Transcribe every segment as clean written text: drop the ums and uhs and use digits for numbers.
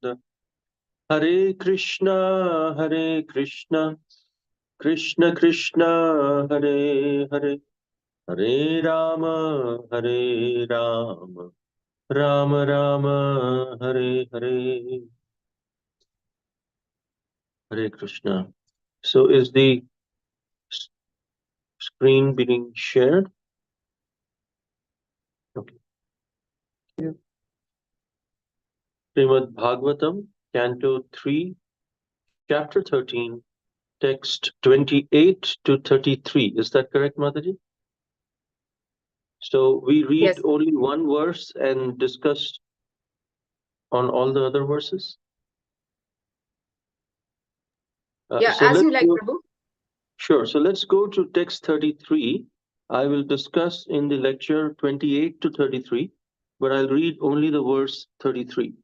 Hare Krishna, Krishna Krishna, Hare Hare, Hare Rama, Rama Rama, Hare Hare. Hare Krishna. So is the screen being shared? Okay. Shrimad Bhagavatam, Canto 3, Chapter 13, Text 28 to 33. Is that correct, Mataji? So we read Yes. only one verse and discuss on all the other verses? Yeah, So as let's you like, go, Prabhu. sure. So let's go to text 33. I will discuss in the lecture 28 to 33, but I'll read only the verse 33.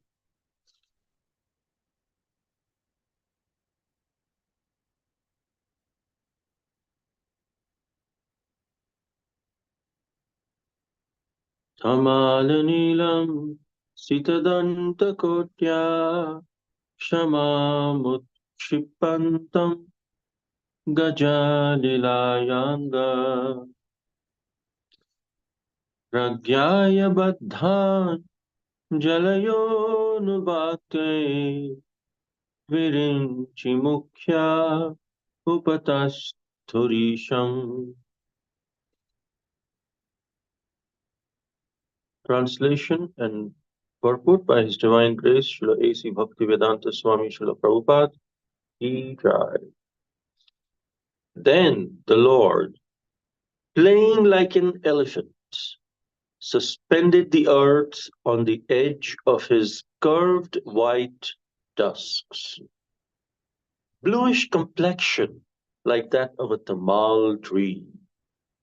Tamala sitadanta kotya shamamut Gajalilayanga Pragyaya Baddhan Jalayonubhate Virinchi Mukhya Upatasthurisham. Translation and purport by His Divine Grace Srila A.C. Bhaktivedanta Swami Srila Prabhupada. He died. Then the Lord, playing like an elephant, suspended the earth on the edge of his curved white tusks. Bluish complexion like that of a tamal tree,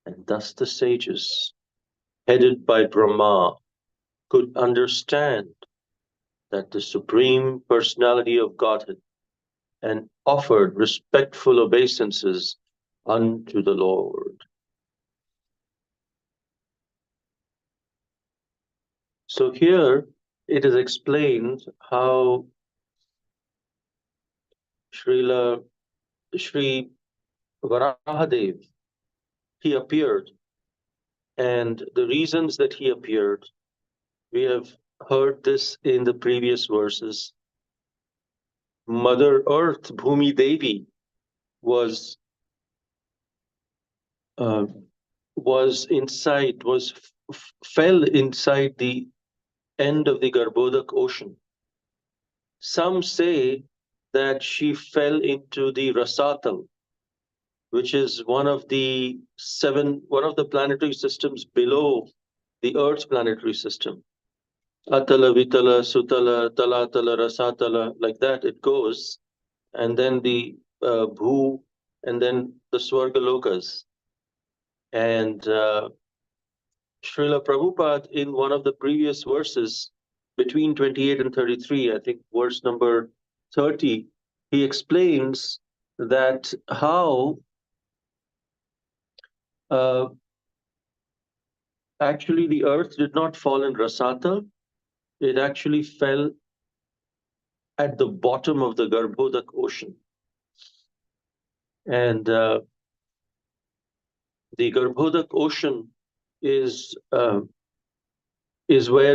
and thus the sages, headed by Brahma, could understand that the Supreme Personality of Godhead and offered respectful obeisances unto the Lord. So here it is explained how Sri Varahadev, he appeared, and the reasons that he appeared, we have heard this in the previous verses. Mother Earth, Bhumi Devi, was uh, fell inside the end of the Garbhodak ocean. Some say that she fell into the Rasatal, which is one of the planetary systems below the Earth's planetary system. Atala, Vitala, Sutala, Talatala, Rasatala, like that it goes. And then the Bhu, and then the Swargalokas. And Srila Prabhupada, in one of the previous verses, between 28 and 33, I think verse number 30, he explains that how actually the earth did not fall in Rasata, it actually fell at the bottom of the Garbhodak ocean. And the Garbhodak ocean is where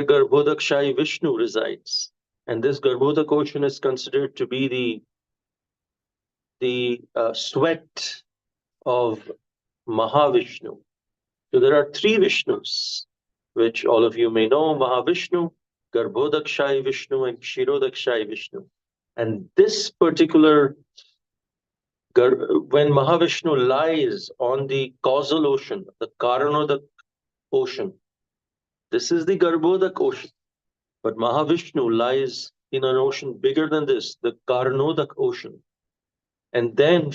Garbhodak Shai Vishnu resides. And this Garbhodak ocean is considered to be the sweat of Mahavishnu. So there are three Vishnus, which all of you may know: Mahavishnu, Garbhodak Shai Vishnu, and Kshirodak Shai Vishnu. And this particular, when Mahavishnu lies on the causal ocean, the Karanodak ocean, this is the Garbhodak ocean. But Mahavishnu lies in an ocean bigger than this, the Karanodak ocean. And then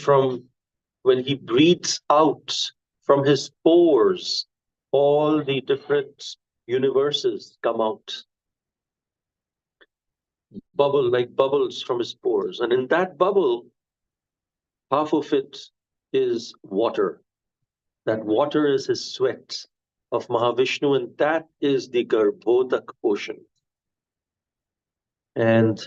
when he breathes out from his pores, all the different universes come out. Bubble, like bubbles from his pores. And in that bubble, half of it is water. That water is his sweat of Mahavishnu, and that is the Garbhodak ocean. And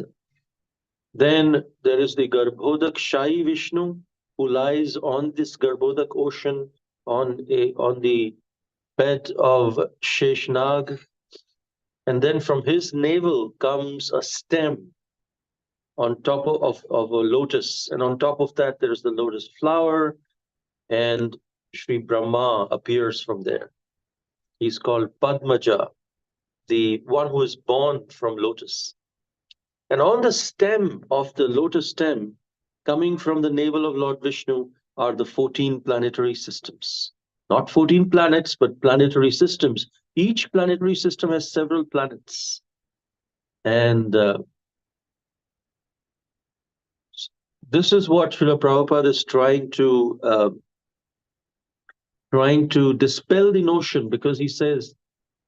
Then there is the Garbhodak Shai Vishnu, who lies on this Garbhodak ocean on the bed of Sheshnag. And then from his navel comes a stem on top of a lotus. And on top of that, there's the lotus flower, and Sri Brahma appears from there. He's called Padmaja, the one who is born from lotus. And on the stem of the lotus stem, coming from the navel of Lord Vishnu, are the 14 planetary systems. Not 14 planets, but planetary systems. Each planetary system has several planets. And this is what Srila Prabhupada is trying to dispel the notion, because he says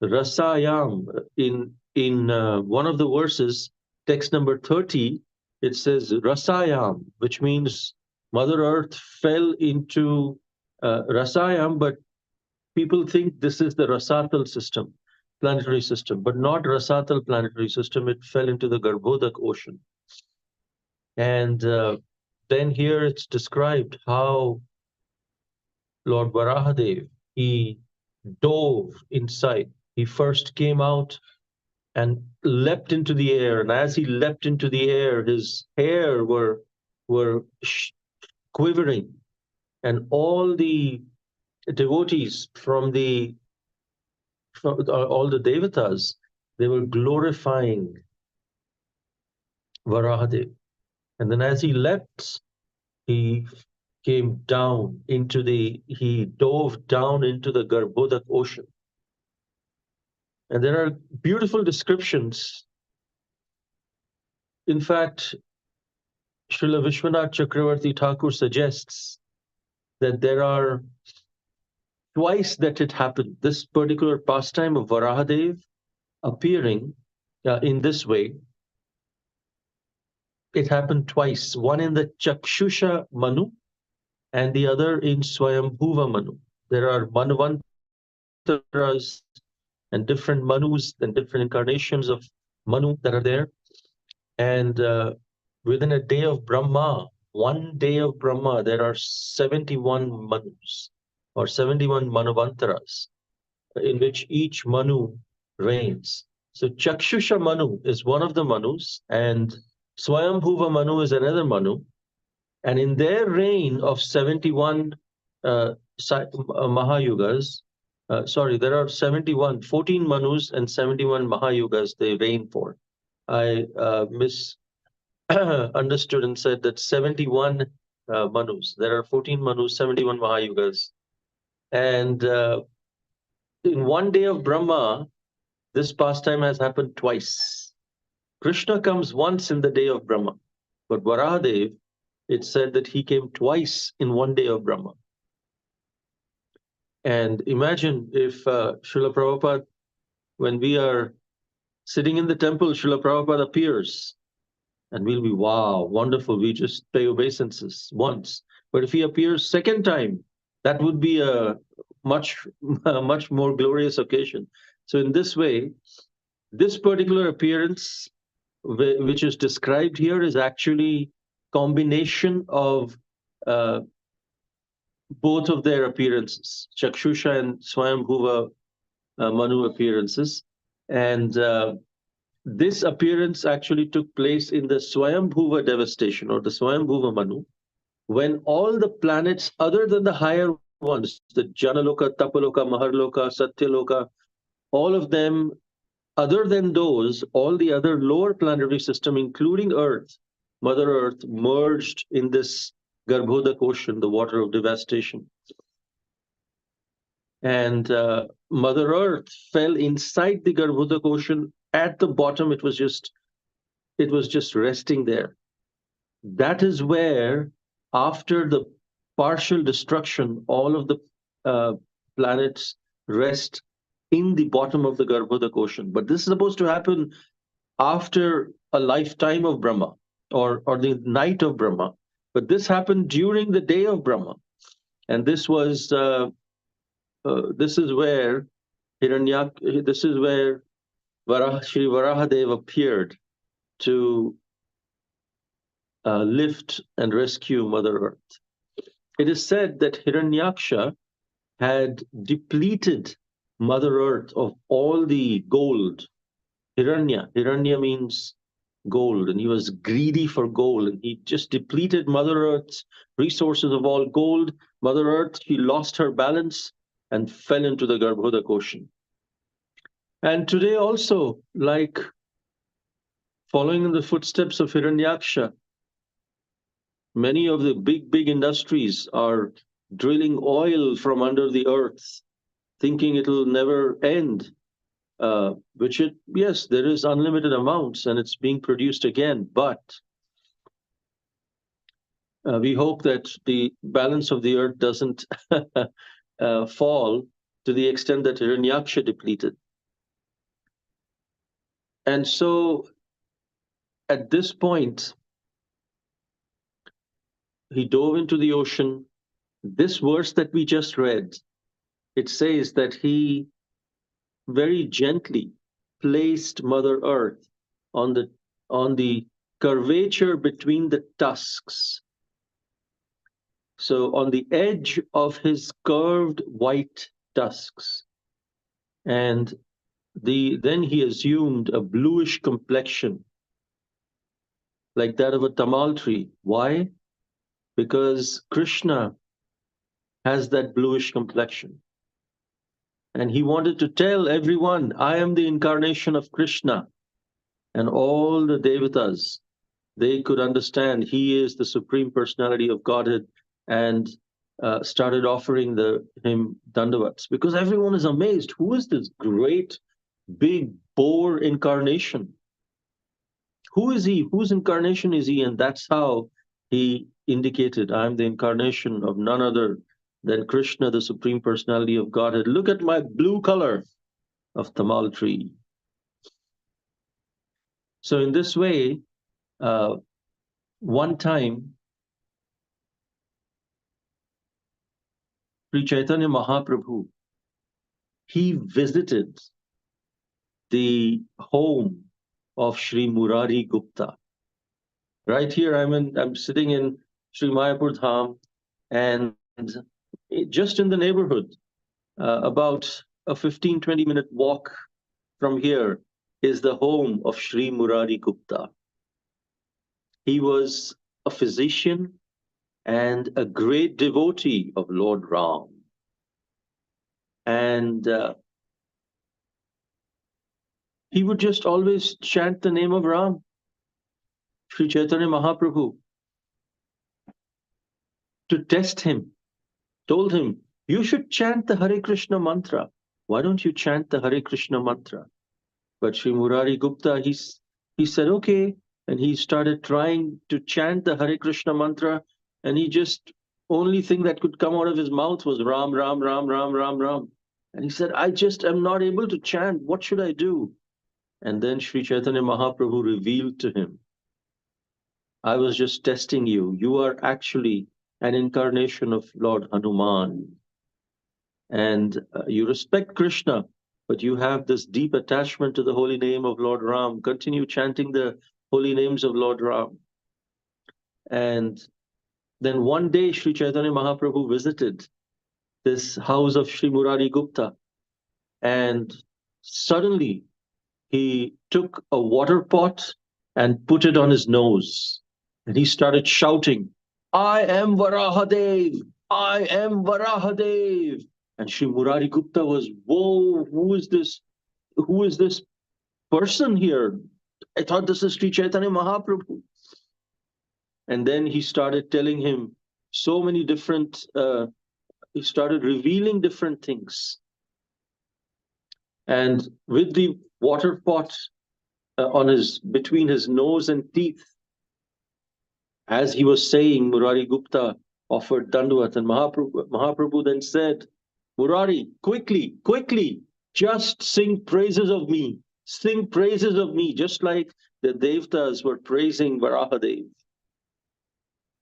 rasayam in one of the verses, text number 30, it says rasayam, which means Mother Earth fell into rasayam, but people think this is the rasatal system, planetary system, but not rasatal planetary system. It fell into the Garbhodak ocean. And then here it's described how Lord Varahadev, he dove inside. He first came out and leapt into the air. And as he leapt into the air, his hair were quivering. And all the devotees from all the devatas, they were glorifying Varahadev. And then as he leapt, he he dove down into the Garbhodak ocean. And there are beautiful descriptions. In fact, Srila Vishwanath Chakravarti Thakur suggests that there are twice that it happened. This particular pastime of Varahadev appearing in this way, it happened twice. One in the Chakshusha Manu and the other in Swayambhuva Manu. There are Manvantaras and different Manus and different incarnations of Manu that are there. And within a day of Brahma, one day of Brahma, there are 71 Manus or 71 Manvantaras in which each Manu reigns. So Chakshusha Manu is one of the Manus, and Swayambhuva Manu is another Manu. And in their reign of 71 Mahayugas, there are 14 Manus and 71 Mahayugas they reign for. I misunderstood and said that 71 Manus. There are 14 Manus, 71 Mahayugas. And in one day of Brahma, this pastime has happened twice. Krishna comes once in the day of Brahma, but Varahadev, it said that he came twice in one day of Brahma. And imagine if Srila Prabhupada, when we are sitting in the temple, Srila Prabhupada appears, and we'll be, wow, wonderful, we just pay obeisances once. But if he appears second time, that would be a much more glorious occasion. So in this way, this particular appearance, which is described here, is actually combination of both of their appearances, Chakshusha and Swayambhuva Manu appearances. And this appearance actually took place in the Swayambhuva devastation, or the Swayambhuva Manu, when all the planets other than the higher ones, the Janaloka, Tapaloka, Maharloka, Satyaloka, all of them, other than those, all the other lower planetary system, including Earth, Mother Earth, merged in this Garbhodak ocean, the water of devastation. And Mother Earth fell inside the Garbhodak ocean. At the bottom, it was just resting there. That is where, after the partial destruction, all of the planets rest in the bottom of the Garbhodak ocean. But this is supposed to happen after a lifetime of Brahma, or the night of Brahma. But this happened during the day of Brahma. And this was this is where Sri Varahadev appeared to lift and rescue Mother Earth. It is said that Hiranyaksha had depleted Mother Earth of all the gold. Hiranya means gold, and he was greedy for gold, and he just depleted Mother Earth's resources of all gold. Mother Earth, she lost her balance and fell into the Garbhodak Ocean. And today also, like following in the footsteps of Hiranyaksha, many of the big industries are drilling oil from under the earth, thinking it'll never end. Yes, there is unlimited amounts and it's being produced again, but we hope that the balance of the earth doesn't fall to the extent that Hiranyaksha depleted. And so at this point, he dove into the ocean. This verse that we just read, it says that he very gently placed Mother Earth on the curvature between the tusks. So on the edge of his curved white tusks. And then he assumed a bluish complexion, like that of a tamal tree. Why? Because Krishna has that bluish complexion. And he wanted to tell everyone, I am the incarnation of Krishna. And all the devatas, they could understand he is the Supreme Personality of Godhead, and started offering him dandavats, because everyone is amazed. Who is this great big boar incarnation? Who is he? Whose incarnation is he? And that's how he indicated, I'm the incarnation of none other than Krishna, the Supreme Personality of Godhead. Look at my blue color of tamal tree. So in this way, one time, Sri Chaitanya Mahaprabhu, he visited the home of Sri Murari Gupta. Right here, I'm sitting in Sri Mayapur Dham, and just in the neighborhood, about a 15-20 minute walk from here is the home of Sri Murari Gupta. He was a physician and a great devotee of Lord Ram. And he would just always chant the name of Ram. Sri Chaitanya Mahaprabhu, to test him, told him, you should chant the Hare Krishna mantra. Why don't you chant the Hare Krishna mantra? But Sri Murari Gupta, he said, okay. And he started trying to chant the Hare Krishna mantra. And he just, only thing that could come out of his mouth was Ram, Ram, Ram, Ram, Ram, Ram. And he said, I just am not able to chant. What should I do? And then Sri Chaitanya Mahaprabhu revealed to him, I was just testing you. You are actually an incarnation of Lord Hanuman. And you respect Krishna, but you have this deep attachment to the holy name of Lord Ram. Continue chanting the holy names of Lord Ram. And then one day, Sri Chaitanya Mahaprabhu visited this house of Sri Murari Gupta. And suddenly, he took a water pot and put it on his nose. And he started shouting, I am Varahadev! I am Varahadev! And Sri Murari Gupta was, whoa, who is this? Who is this person here? I thought this is Sri Chaitanya Mahaprabhu. And then he started telling him so many different, he started revealing different things. And with the water pot between his nose and teeth, as he was saying, Murari Gupta offered Dandavat, and Mahaprabhu then said, Murari, quickly, just sing praises of me. Sing praises of me, just like the Devtas were praising Varahadev.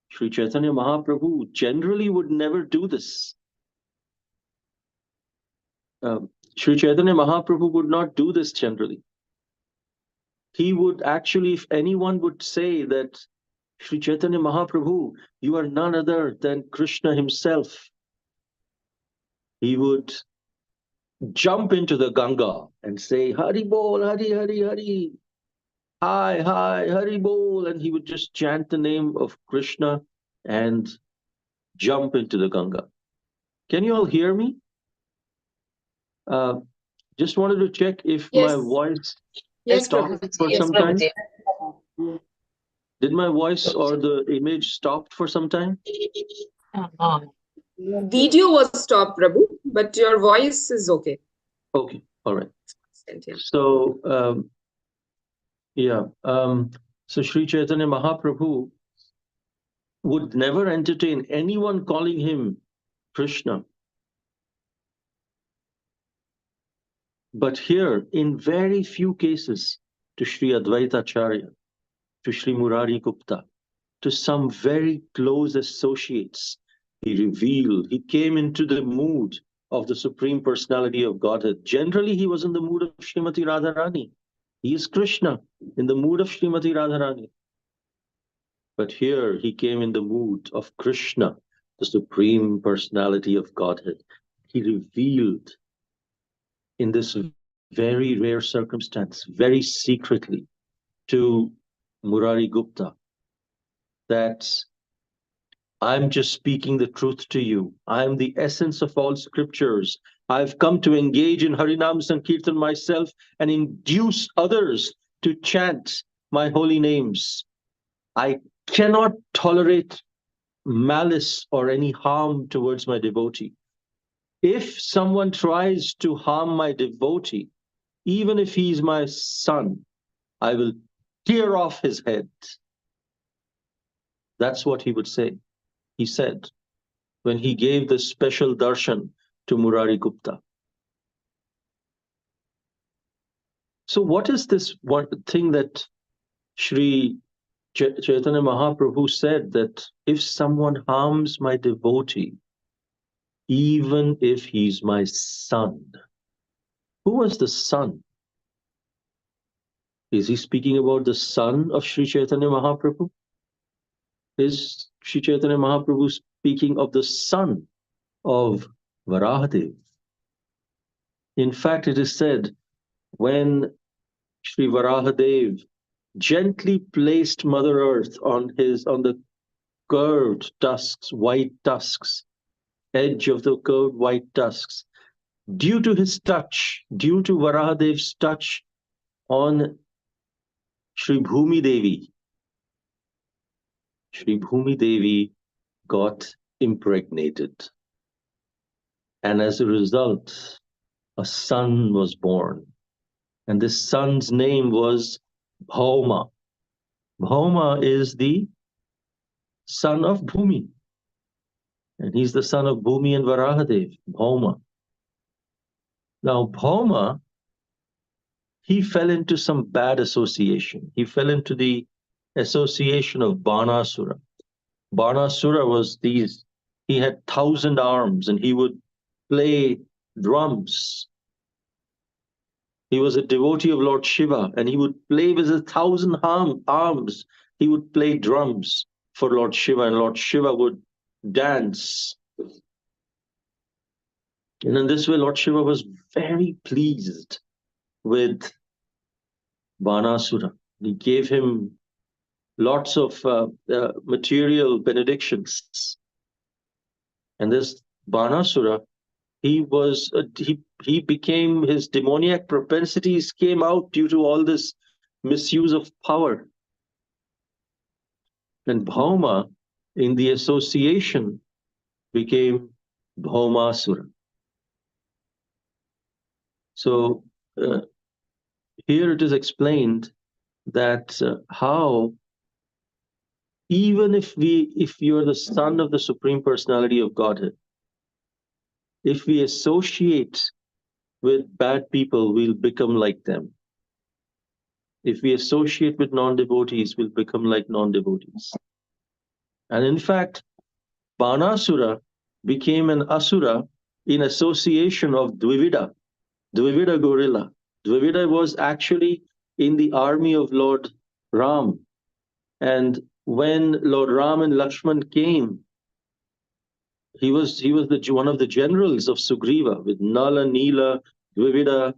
Sri Chaitanya Mahaprabhu generally would never do this. Sri Chaitanya Mahaprabhu would not do this generally. He would actually, if anyone would say that Sri Chaitanya Mahaprabhu, you are none other than Krishna himself. He would jump into the Ganga and say, Hari Bol, Hari, Hari, Hari. Hi, hi, Hari Bol. And he would just chant the name of Krishna and jump into the Ganga. Can you all hear me? Just wanted to check if my Yes. voice Yes, stopped Prabhuji. for Yes, some time. Prabhuji. Did my voice or the image stopped for some time? Video was stopped, Prabhu, but your voice is okay. Okay, all right. Yeah. So, so Sri Chaitanya Mahaprabhu would never entertain anyone calling him Krishna. But here, in very few cases, to Sri Advaita Acharya, to Sri Murari Gupta, to some very close associates, he came into the mood of the Supreme Personality of Godhead. Generally, he was in the mood of Srimati Radharani. He is Krishna, in the mood of Srimati Radharani. But here he came in the mood of Krishna, the Supreme Personality of Godhead. He revealed in this very rare circumstance, very secretly, to Murari Gupta, that I'm just speaking the truth to you. I'm the essence of all scriptures. I've come to engage in Harinam Sankirtan myself and induce others to chant my holy names. I cannot tolerate malice or any harm towards my devotee. If someone tries to harm my devotee, even if he's my son, I will tear off his head. That's what he would say. He said when he gave the special darshan to Murari Gupta. So what is this one thing that Sri Chaitanya Mahaprabhu said, that if someone harms my devotee, even if he's my son? Who was the son? Is he speaking about the son of Sri Chaitanya Mahaprabhu? Is Sri Chaitanya Mahaprabhu speaking of the son of Varahadev? In fact, it is said when Sri Varahadev gently placed Mother Earth on the curved tusks, white tusks, edge of the curved white tusks, due to his touch, due to Varahadev's touch on Sri Bhumi Devi, Sri Bhumi Devi got impregnated. And as a result, a son was born. And this son's name was Bhauma. Bhauma is the son of Bhumi. And he's the son of Bhumi and Varahadev, Bhauma. Now, Bhauma, he fell into some bad association. He fell into the association of Banasura. Banasura was he had 1,000 arms and he would play drums. He was a devotee of Lord Shiva and he would play with 1,000 arms. He would play drums for Lord Shiva and Lord Shiva would dance. And in this way, Lord Shiva was very pleased with Banasura. He gave him lots of material benedictions. And this Banasura, he became, his demoniac propensities came out due to all this misuse of power. And Bhauma, in the association, became Bhaumasura. So here it is explained that how even if you're the son of the Supreme Personality of Godhead, if we associate with bad people, we'll become like them. If we associate with non-devotees, we'll become like non-devotees. And in fact, Banasura became an asura in association of Dvivida gorilla. Dvivida was actually in the army of Lord Ram. And when Lord Ram and Lakshman came, he was one of the generals of Sugriva with Nala, Nila, Dvivida,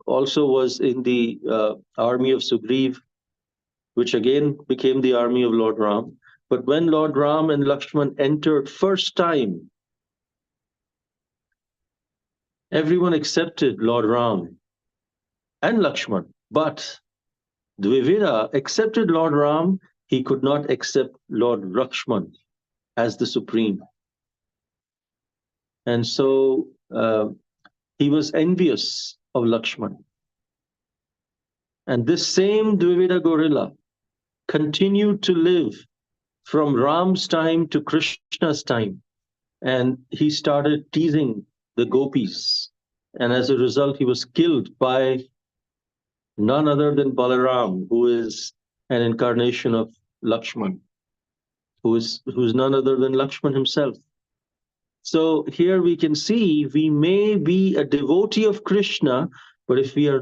also was in the army of Sugriv, which again became the army of Lord Ram. But when Lord Ram and Lakshman entered first time, everyone accepted Lord Ram and Lakshman. But Dvivida accepted Lord Ram, he could not accept Lord Lakshman as the supreme. And so he was envious of Lakshman. And this same Dvivida gorilla continued to live from Ram's time to Krishna's time. And he started teasing the gopis. And as a result, he was killed by none other than Balaram, who is an incarnation of Lakshman, who's none other than Lakshman himself. So here we can see we may be a devotee of Krishna, but if we are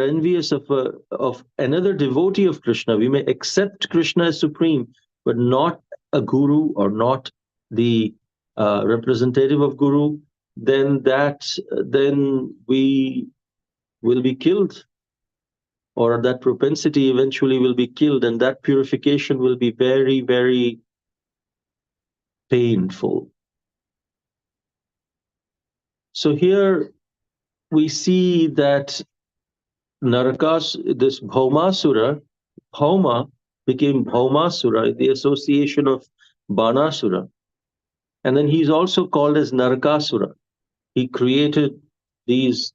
envious of another devotee of Krishna, we may accept Krishna as supreme, but not a guru or not the representative of guru, then we will be killed, or that propensity eventually will be killed, and that purification will be very, very painful. So here we see that this Bhaumasura, Bhauma became Bhaumasura, the association of Banasura. And then he's also called as Narakasura. He created this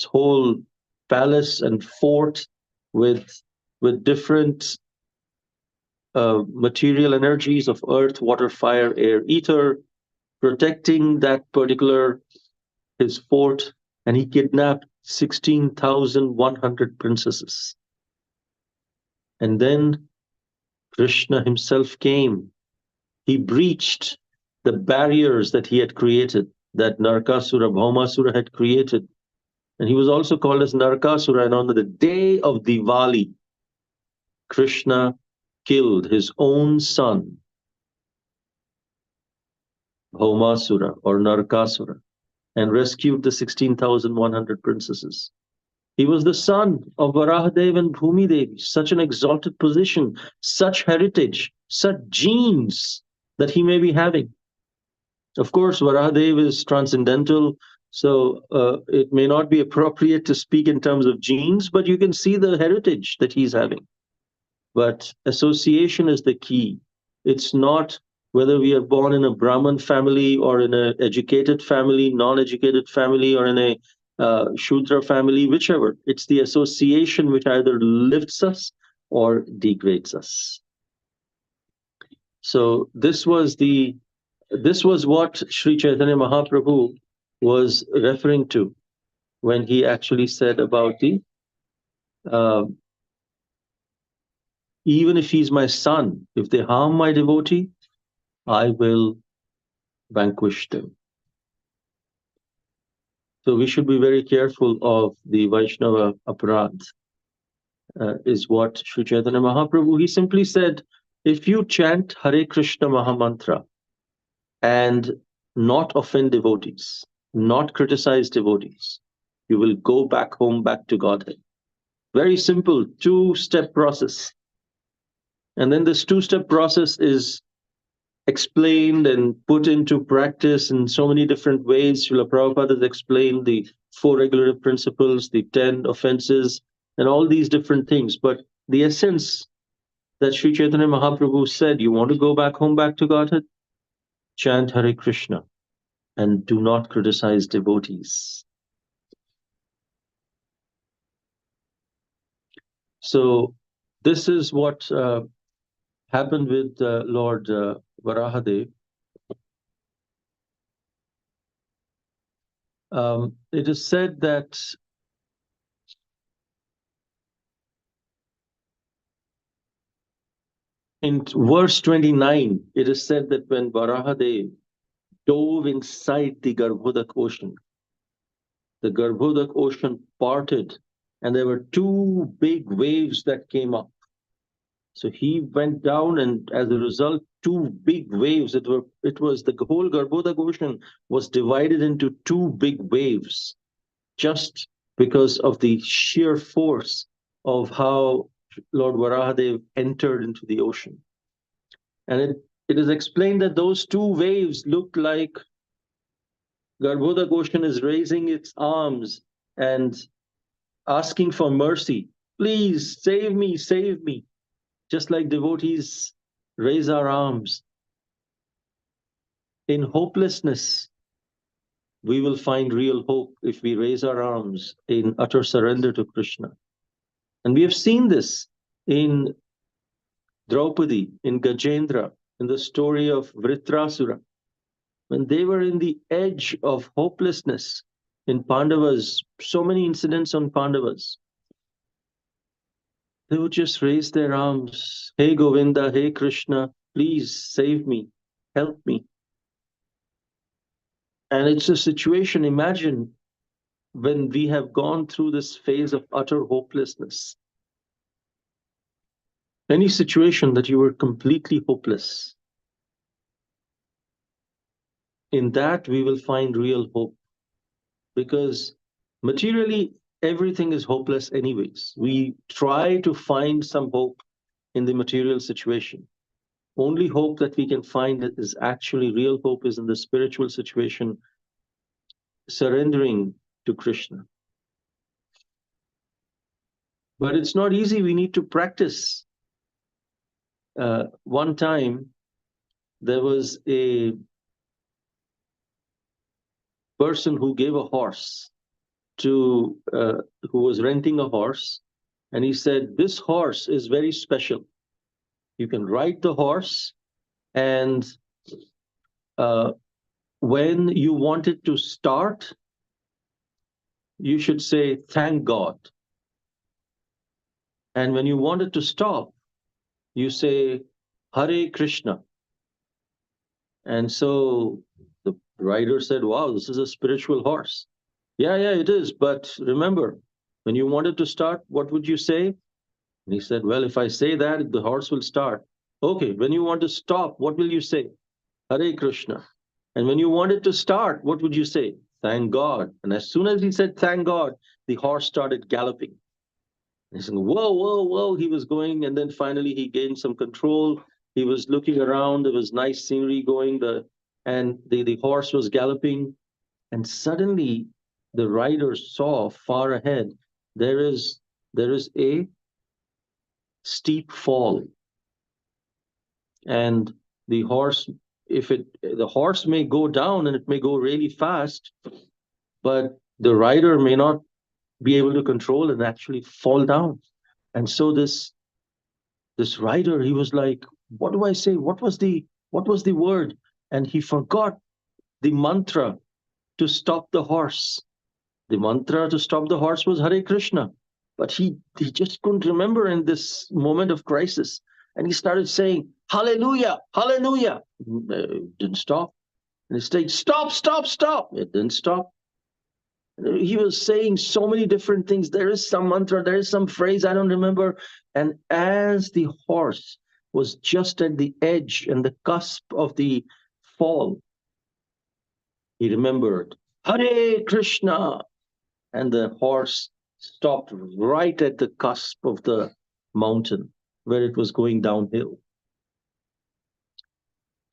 whole palace and fort with different material energies of earth, water, fire, air, ether, protecting that particular his fort, and he kidnapped 16,100 princesses. And then Krishna himself came. He breached the barriers that he had created, that Narakasura, Bhaumasura had created. And he was also called as Narakasura. And on the day of Diwali, Krishna killed his own son, Bhaumasura or Narakasura, and rescued the 16,100 princesses. He was the son of Varahadev and Bhumi Devi, such an exalted position, such heritage, such genes that he may be having. Of course, Varahadev is transcendental, so it may not be appropriate to speak in terms of genes, but you can see the heritage that he's having. But association is the key. It's not whether we are born in a Brahmin family or in an educated family, non-educated family, or in a Shudra family, whichever. It's the association which either lifts us or degrades us. So this was what Sri Chaitanya Mahaprabhu was referring to when he actually said about the even if he's my son, if they harm my devotee, I will vanquish them. So we should be very careful of the Vaishnava aparadh, is what Sri Chaitanya Mahaprabhu, he simply said, if you chant Hare Krishna Mahamantra and not offend devotees, not criticize devotees, you will go back home, back to Godhead. Very simple, two-step process. And then this two-step process is explained and put into practice in so many different ways. Srila Prabhupada has explained the 4 regulative principles, the 10 offenses, and all these different things. But the essence that Sri Chaitanya Mahaprabhu said, you want to go back home, back to Godhead? Chant Hare Krishna and do not criticize devotees. So this is what happened with Lord Varahadev. It is said that in verse 29, it is said that when Varahadev dove inside the Garbhodak ocean, the Garbhodak ocean parted, and there were 2 big waves that came up. So he went down, and as a result, two big waves. It was the whole Garbhodak ocean was divided into two big waves, just because of the sheer force of how Lord Varahadev entered into the ocean. And it is explained that those two waves looked like Garbhodak ocean is raising its arms and asking for mercy. Please save me, save me. Just like devotees raise our arms. In hopelessness, we will find real hope if we raise our arms in utter surrender to Krishna. And we have seen this in Draupadi, in Gajendra, in the story of Vritrasura. When they were in the edge of hopelessness in Pandavas, so many incidents on Pandavas, they would just raise their arms. Hey Govinda, hey Krishna, please save me, help me. And it's a situation, imagine when we have gone through this phase of utter hopelessness. Any situation that you were completely hopeless, in that we will find real hope. Because materially, everything is hopeless anyways. We try to find some hope in the material situation. Only hope that we can find that is actually real hope is in the spiritual situation, surrendering to Krishna. But it's not easy. We need to practice. One time, there was a person who gave a horse to, who was renting a horse, and he said, this horse is very special. You can ride the horse, and when you want it to start, you should say, thank God. And when you want it to stop, you say, Hare Krishna. And so the rider said, wow, this is a spiritual horse. Yeah, it is. But remember, when you want it to start, what would you say? And he said, well, if I say that, the horse will start. Okay, when you want to stop, what will you say? Hare Krishna. And when you want it to start, what would you say? Thank God. And as soon as he said, thank God, the horse started galloping. And he said, whoa, whoa, whoa. He was going, and then finally he gained some control. He was looking around. There was nice scenery going, and the horse was galloping. And suddenly the rider saw far ahead, there is a steep fall. And the horse, the horse may go down and it may go really fast, but the rider may not be able to control and actually fall down. And so this rider, he was like, what do I say? What was the word? And he forgot the mantra to stop the horse. The mantra to stop the horse was Hare Krishna. But he just couldn't remember in this moment of crisis. And he started saying, Hallelujah, Hallelujah. It didn't stop. And he said, stop, stop, stop. It didn't stop. He was saying so many different things. There is some mantra, there is some phrase, I don't remember. And as the horse was just at the edge and the cusp of the fall, he remembered, Hare Krishna. And the horse stopped right at the cusp of the mountain where it was going downhill.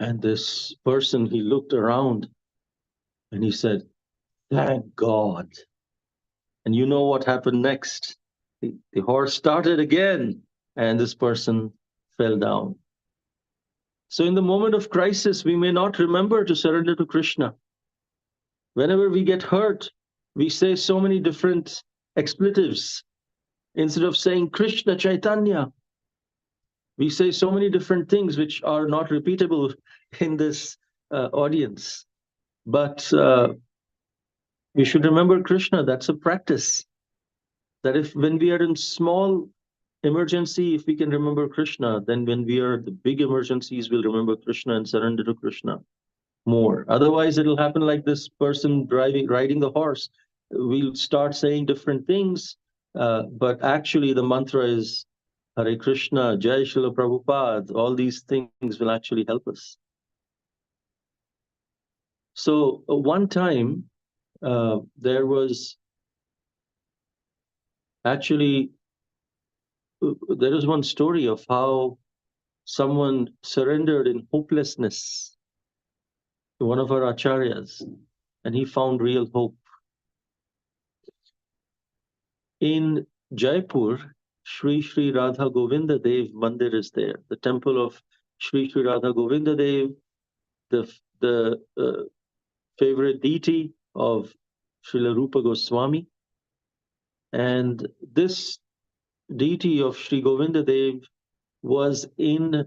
And this person, he looked around and he said, thank God. And you know what happened next? The horse started again, and this person fell down. So in the moment of crisis, we may not remember to surrender to Krishna. Whenever we get hurt, we say so many different expletives. Instead of saying Krishna Chaitanya, we say so many different things which are not repeatable in this audience. But we should remember Krishna. That's a practice. That if when we are in small emergency, if we can remember Krishna, then when we are the big emergencies, we'll remember Krishna and surrender to Krishna more. Otherwise, it'll happen like this person riding the horse. We'll start saying different things, but actually the mantra is Hare Krishna, Jai Srila Prabhupada, all these things will actually help us. So one time, there was actually, there is one story of how someone surrendered in hopelessness to one of our acharyas, and he found real hope. In Jaipur, Sri Sri Radha Govinda Dev Mandir is there. The temple of Sri Sri Radha Govinda Dev, the favorite deity of Srila Rupa Goswami. And this deity of Sri Govinda Dev was in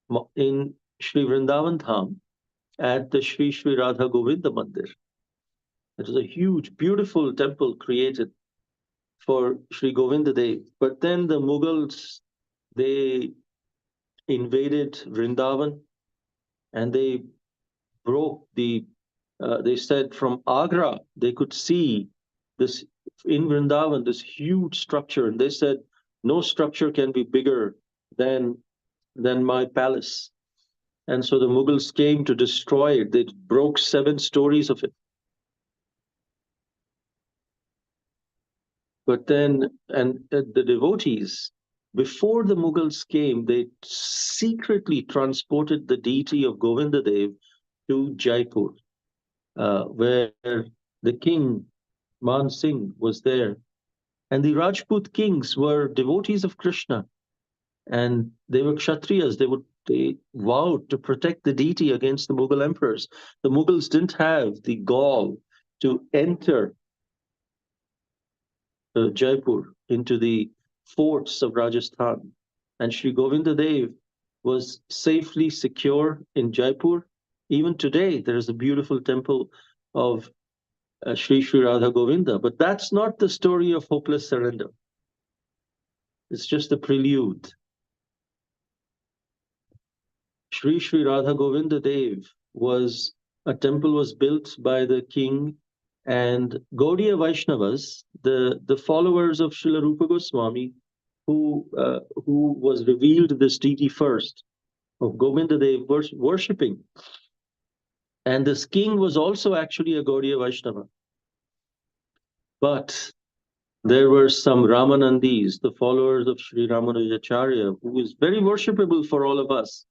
Sri Vrindavan Dham at the Sri Sri Radha Govinda Mandir. It is a huge, beautiful temple created for Sri Govinda Dev. But then the Mughals, they invaded Vrindavan and they broke they said from Agra, they could see this in Vrindavan, this huge structure. And they said, no structure can be bigger than my palace. And so the Mughals came to destroy it. They broke 7 stories of it. But then, and the devotees, before the Mughals came, they secretly transported the deity of Govinda Dev to Jaipur, where the king, Man Singh, was there. And the Rajput kings were devotees of Krishna, and they were Kshatriyas. They vowed to protect the deity against the Mughal emperors. The Mughals didn't have the gall to enter Jaipur into the forts of Rajasthan. And Sri Govinda Dev was safely secure in Jaipur. Even today, there is a beautiful temple of Sri Sri Radha Govinda. But that's not the story of hopeless surrender. It's just a prelude. Sri Sri Radha Govinda Dev a temple was built by the king, and Gaudiya Vaishnavas, the followers of Srila Rupa Goswami, who was revealed this deity first of Govinda Dev worshipping. And this king was also actually a Gaudiya Vaishnava. But there were some Ramanandis, the followers of Sri Ramanujacharya, who is very worshipable for all of us.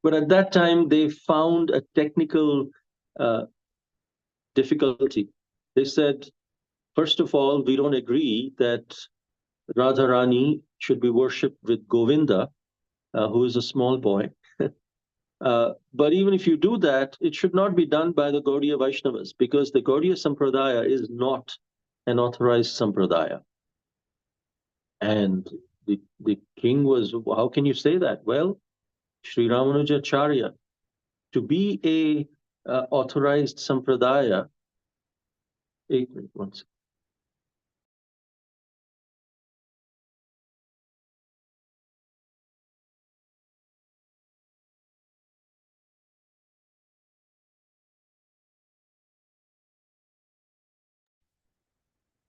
But at that time, they found a technical difficulty. They said, first of all, we don't agree that Radharani should be worshipped with Govinda, who is a small boy. But even if you do that, it should not be done by the Gaudiya Vaishnavas, because the Gaudiya Sampradaya is not an authorized Sampradaya. And the king was, how can you say that? Well, Sri Ramanujacharya, to be a authorized Sampradaya, once.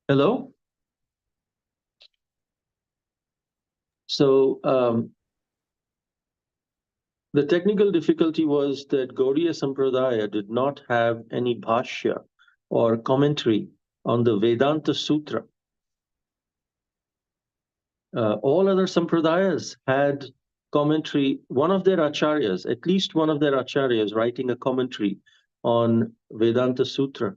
Hello? So the technical difficulty was that Gaudiya Sampradaya did not have any bhashya or commentary on the Vedanta Sutra. All other Sampradayas had commentary, one of their acharyas, at least one of their acharyas, writing a commentary on Vedanta Sutra.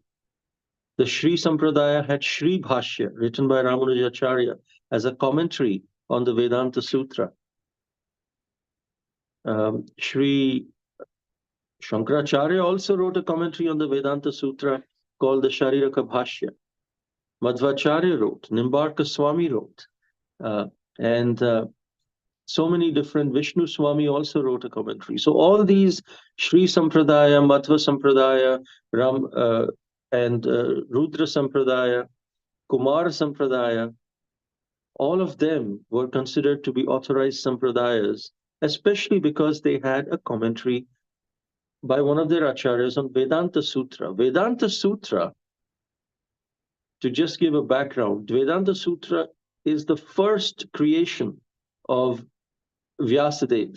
The Sri Sampradaya had Sri Bhashya, written by Ramanujacharya, as a commentary on the Vedanta Sutra. Sri Shankaracharya also wrote a commentary on the Vedanta Sutra called the Shariraka Bhashya. Madhvacharya wrote, Nimbarka Swami wrote, and so many different, Vishnu Swami also wrote a commentary. So all these Sri Sampradaya, Madhva Sampradaya, and Rudra Sampradaya, Kumar Sampradaya, all of them were considered to be authorized Sampradayas, especially because they had a commentary by one of their acharyas on Vedanta Sutra. Vedanta Sutra, to just give a background, Vedanta Sutra is the first creation of Vyasadeva,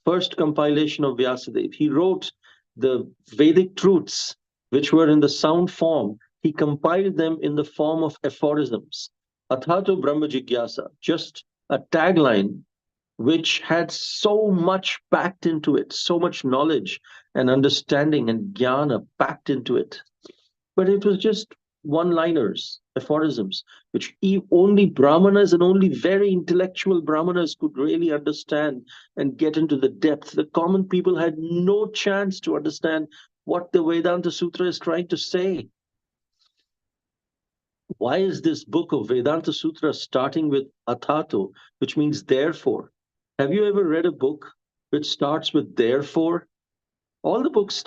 first compilation of Vyasadeva. He wrote the Vedic truths, which were in the sound form. He compiled them in the form of aphorisms. Athato Brahma Jigyasa, just a tagline which had so much packed into it, so much knowledge and understanding and jnana packed into it. But it was just one-liners, aphorisms, which only Brahmanas and only very intellectual Brahmanas could really understand and get into the depth. The common people had no chance to understand what the Vedanta Sutra is trying to say. Why is this book of Vedanta Sutra starting with Athato, which means therefore? Have you ever read a book which starts with therefore? All the books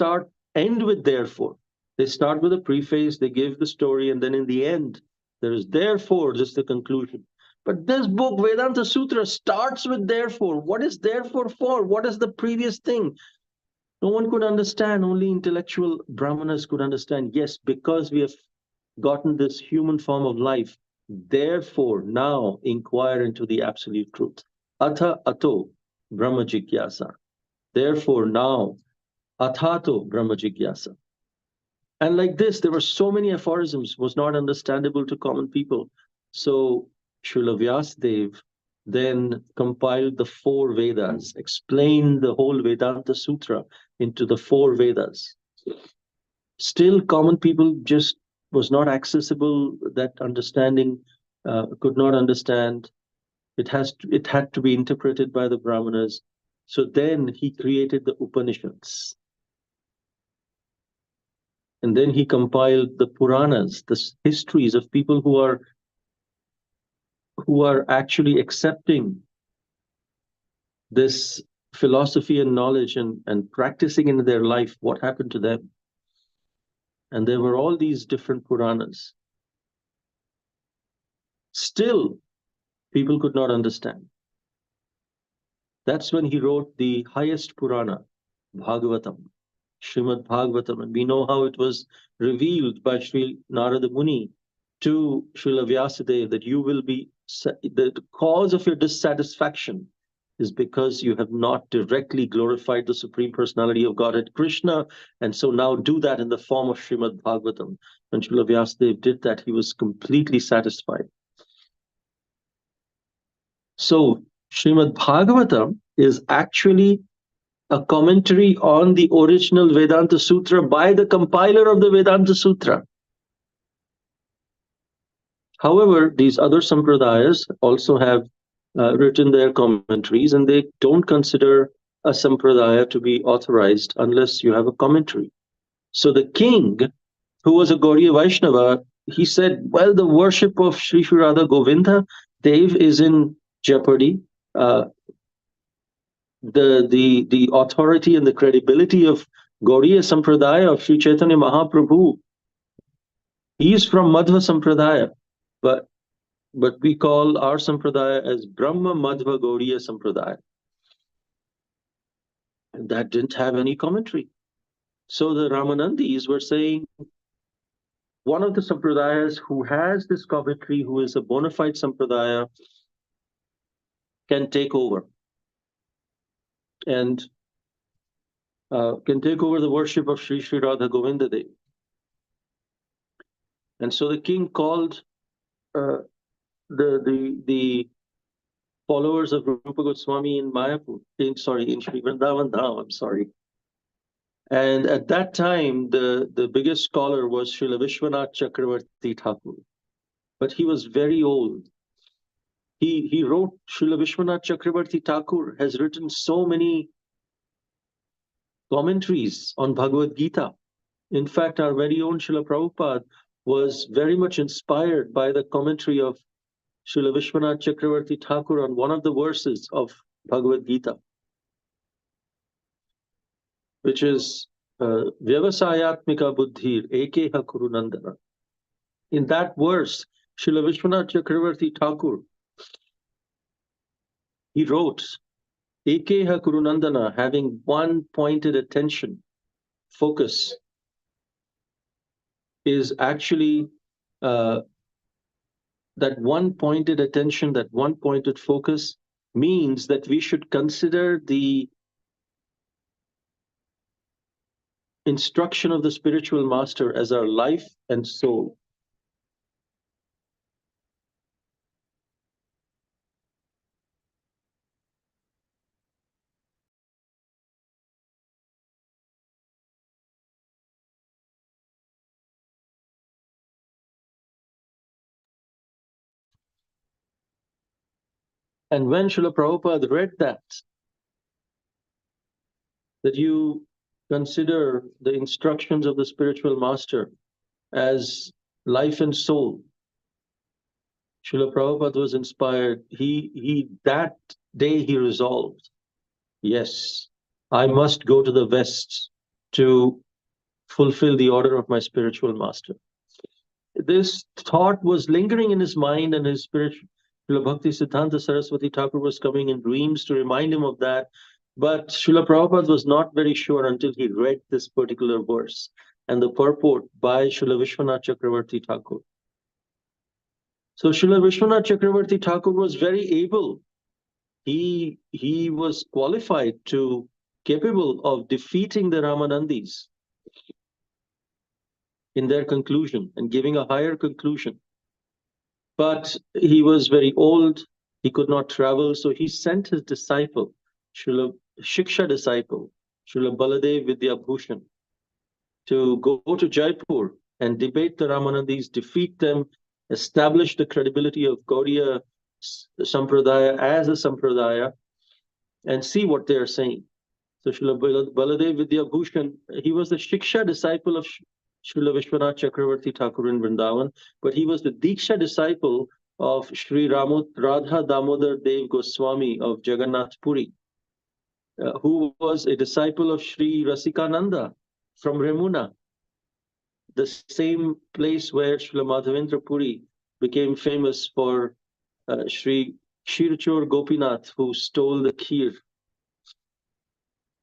end with therefore. They start with a preface, they give the story, and then in the end, there is therefore, just the conclusion. But this book, Vedanta Sutra, starts with therefore. What is therefore for? What is the previous thing? No one could understand, only intellectual Brahmanas could understand. Yes, because we have gotten this human form of life, therefore now inquire into the absolute truth. Atha ato Brahma Jigyasa. Therefore now Athato Brahma Jigyasa. And like this, there were so many aphorisms, was not understandable to common people. So Srila Vyasadeva then compiled the four Vedas, explained the whole Vedanta Sutra into the four Vedas. Still, common people just was not accessible, that understanding could not understand. It had to be interpreted by the Brahmanas. So then he created the Upanishads. And then he compiled the Puranas, the histories of people who are actually accepting this philosophy and knowledge and practicing in their life, what happened to them. And there were all these different Puranas. Still, people could not understand. That's when he wrote the highest Purana, Bhagavatam, Shrimad Bhagavatam. And we know how it was revealed by Sri Narada Muni to Srila Vyasadeva, that you will be, the cause of your dissatisfaction is because you have not directly glorified the Supreme Personality of Godhead, Krishna. And so now do that in the form of Srimad Bhagavatam. When Srila Vyasadeva did that, he was completely satisfied. So Srimad Bhagavatam is actually a commentary on the original Vedanta Sutra by the compiler of the Vedanta Sutra. However, these other sampradayas also have written their commentaries, and they don't consider a sampradaya to be authorized unless you have a commentary. So the king, who was a Gauriya Vaishnava, he said, well, the worship of Sri Sri Radha Govinda Dev is in jeopardy. The authority and the credibility of Gauriya Sampradaya of Sri Chaitanya Mahaprabhu. He is from Madhva Sampradaya, but we call our Sampradaya as Brahma Madhva Gauriya Sampradaya. And that didn't have any commentary. So the Ramanandis were saying, one of the Sampradayas who has this commentary, who is a bona fide Sampradaya, can take over. And can take over the worship of Sri Sri Radha Govinda Dev. And so the king called the followers of Rupa Goswami in Mayapur, in Sri Vrindavan Dham, I'm sorry. And at that time, the biggest scholar was Srila Vishwanath Chakravarti Thakur. But he was very old. He wrote, Srila Vishwanath Chakravarti Thakur has written so many commentaries on Bhagavad Gita. In fact, our very own Srila Prabhupada was very much inspired by the commentary of Srila Vishwanath Chakravarti Thakur on one of the verses of Bhagavad Gita, which is Vyavasayatmika Buddhir Ekeha Kurunandana. In that verse, Srila Vishwanath Chakravarti Thakur, he wrote, Ekeha Kurunandana, having one pointed attention, focus, is actually that one pointed attention, that one pointed focus means that we should consider the instruction of the spiritual master as our life and soul. And when Srila Prabhupada read that you consider the instructions of the spiritual master as life and soul, Srila Prabhupada was inspired. He that day he resolved, yes, I must go to the West to fulfill the order of my spiritual master. This thought was lingering in his mind, and his spiritual Srila Bhakti Siddhanta Saraswati Thakur was coming in dreams to remind him of that. But Srila Prabhupada was not very sure until he read this particular verse and the purport by Srila Vishwanath Chakravarti Thakur. So Srila Vishwanath Chakravarti Thakur was very able. He was qualified to capable of defeating the Ramanandis in their conclusion and giving a higher conclusion. But he was very old, he could not travel, so he sent his disciple, Srila Shiksha disciple, Srila Baladev Vidyabhushan, to go to Jaipur and debate the Ramanandis, defeat them, establish the credibility of Gaudiya Sampradaya as a Sampradaya, and see what they are saying. So Srila Baladev Vidyabhushan, he was the Shiksha disciple of Srila Vishwanath Chakravarti Thakur in Vrindavan, but he was the Diksha disciple of Sri Radha Damodar Dev Goswami of Jagannath Puri, who was a disciple of Sri Rasikananda from Remuna, the same place where Srila Madhavendra Puri became famous for Sri Kshirchor Gopinath, who stole the kheer.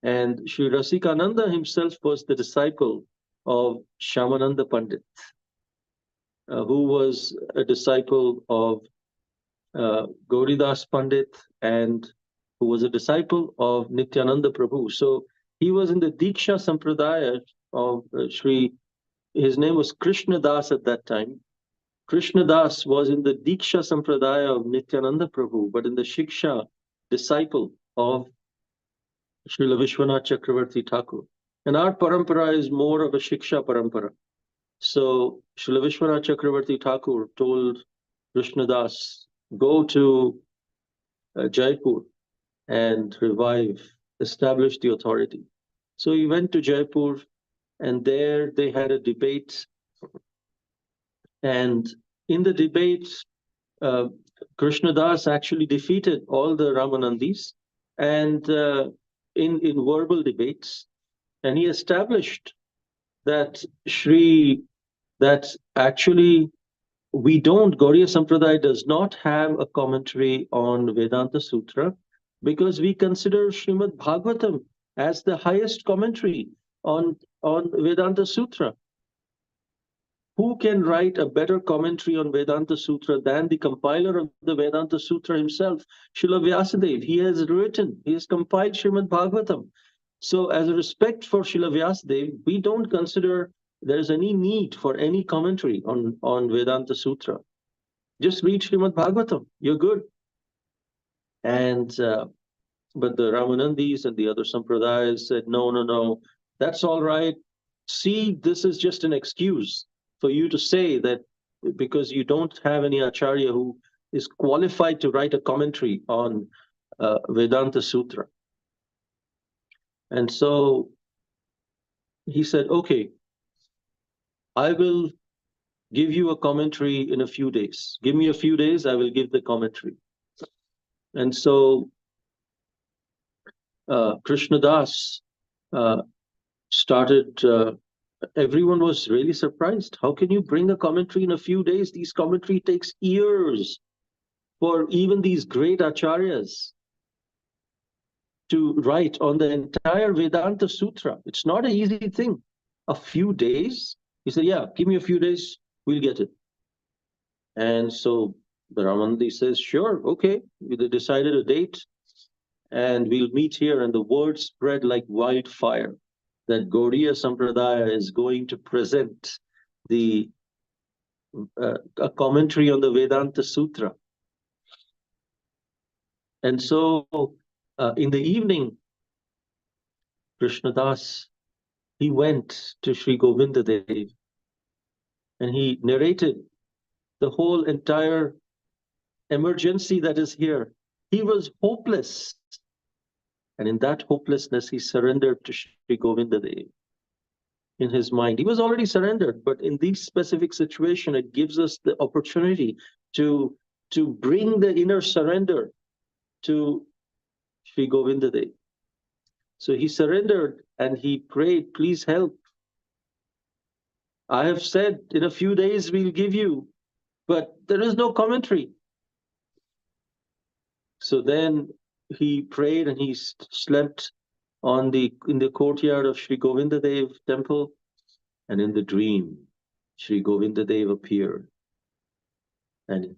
And Sri Rasikananda himself was the disciple of Shyamananda Pandit, who was a disciple of Gauridas Pandit and who was a disciple of Nityananda Prabhu. So he was in the Diksha Sampradaya of his name was Krishna Das at that time. Krishna Das was in the Diksha Sampradaya of Nityananda Prabhu, but in the Shiksha disciple of Srila Vishwanath Chakravarti Thakur. And our parampara is more of a Shiksha parampara. So Srila Vishwanath Chakravarti Thakur told Krishnadas, go to Jaipur and revive, establish the authority. So he went to Jaipur, and there they had a debate. And in the debate, Krishnadas actually defeated all the Ramanandis, and in verbal debates, and he established that actually Gauriya Sampradaya does not have a commentary on Vedanta Sutra, because we consider Shrimad Bhagavatam as the highest commentary on Vedanta Sutra. Who can write a better commentary on Vedanta Sutra than the compiler of the Vedanta Sutra himself, Srila Vyasadeva? He has compiled Shrimad Bhagavatam. So as a respect for Srila Vyasadeva, we don't consider there's any need for any commentary on Vedanta Sutra. Just read Shrimad Bhagavatam, you're good. And but the Ramanandis and the other Sampradayas said, no, that's all right. See, this is just an excuse for you to say that because you don't have any Acharya who is qualified to write a commentary on Vedanta Sutra. And so he said, okay, I will give you a commentary in a few days. Give me a few days, I will give the commentary. And so Krishnadas started, everyone was really surprised. How can you bring a commentary in a few days? These commentary takes years for even these great acharyas to write on the entire Vedanta Sutra. It's not an easy thing. A few days? He said, yeah, give me a few days, we'll get it. And so The Ramanandi says, sure, okay. They decided a date and we'll meet here. And the word spread like wildfire that Gaudiya Sampradaya is going to present the a commentary on the Vedanta Sutra. And so in the evening, Krishnadas, he went to Sri Govinda Dev and he narrated the whole entire emergency that is here. He was hopeless. And in that hopelessness, he surrendered to Sri Govinda Dev in his mind. He was already surrendered, but in this specific situation, it gives us the opportunity to bring the inner surrender to Sri Govinda Dev. So he surrendered and he prayed, please help. I have said in a few days we'll give you, but there is no commentary. So then he prayed and he slept in the courtyard of Sri Govinda Dev temple, and in the dream, Sri Govinda Dev appeared and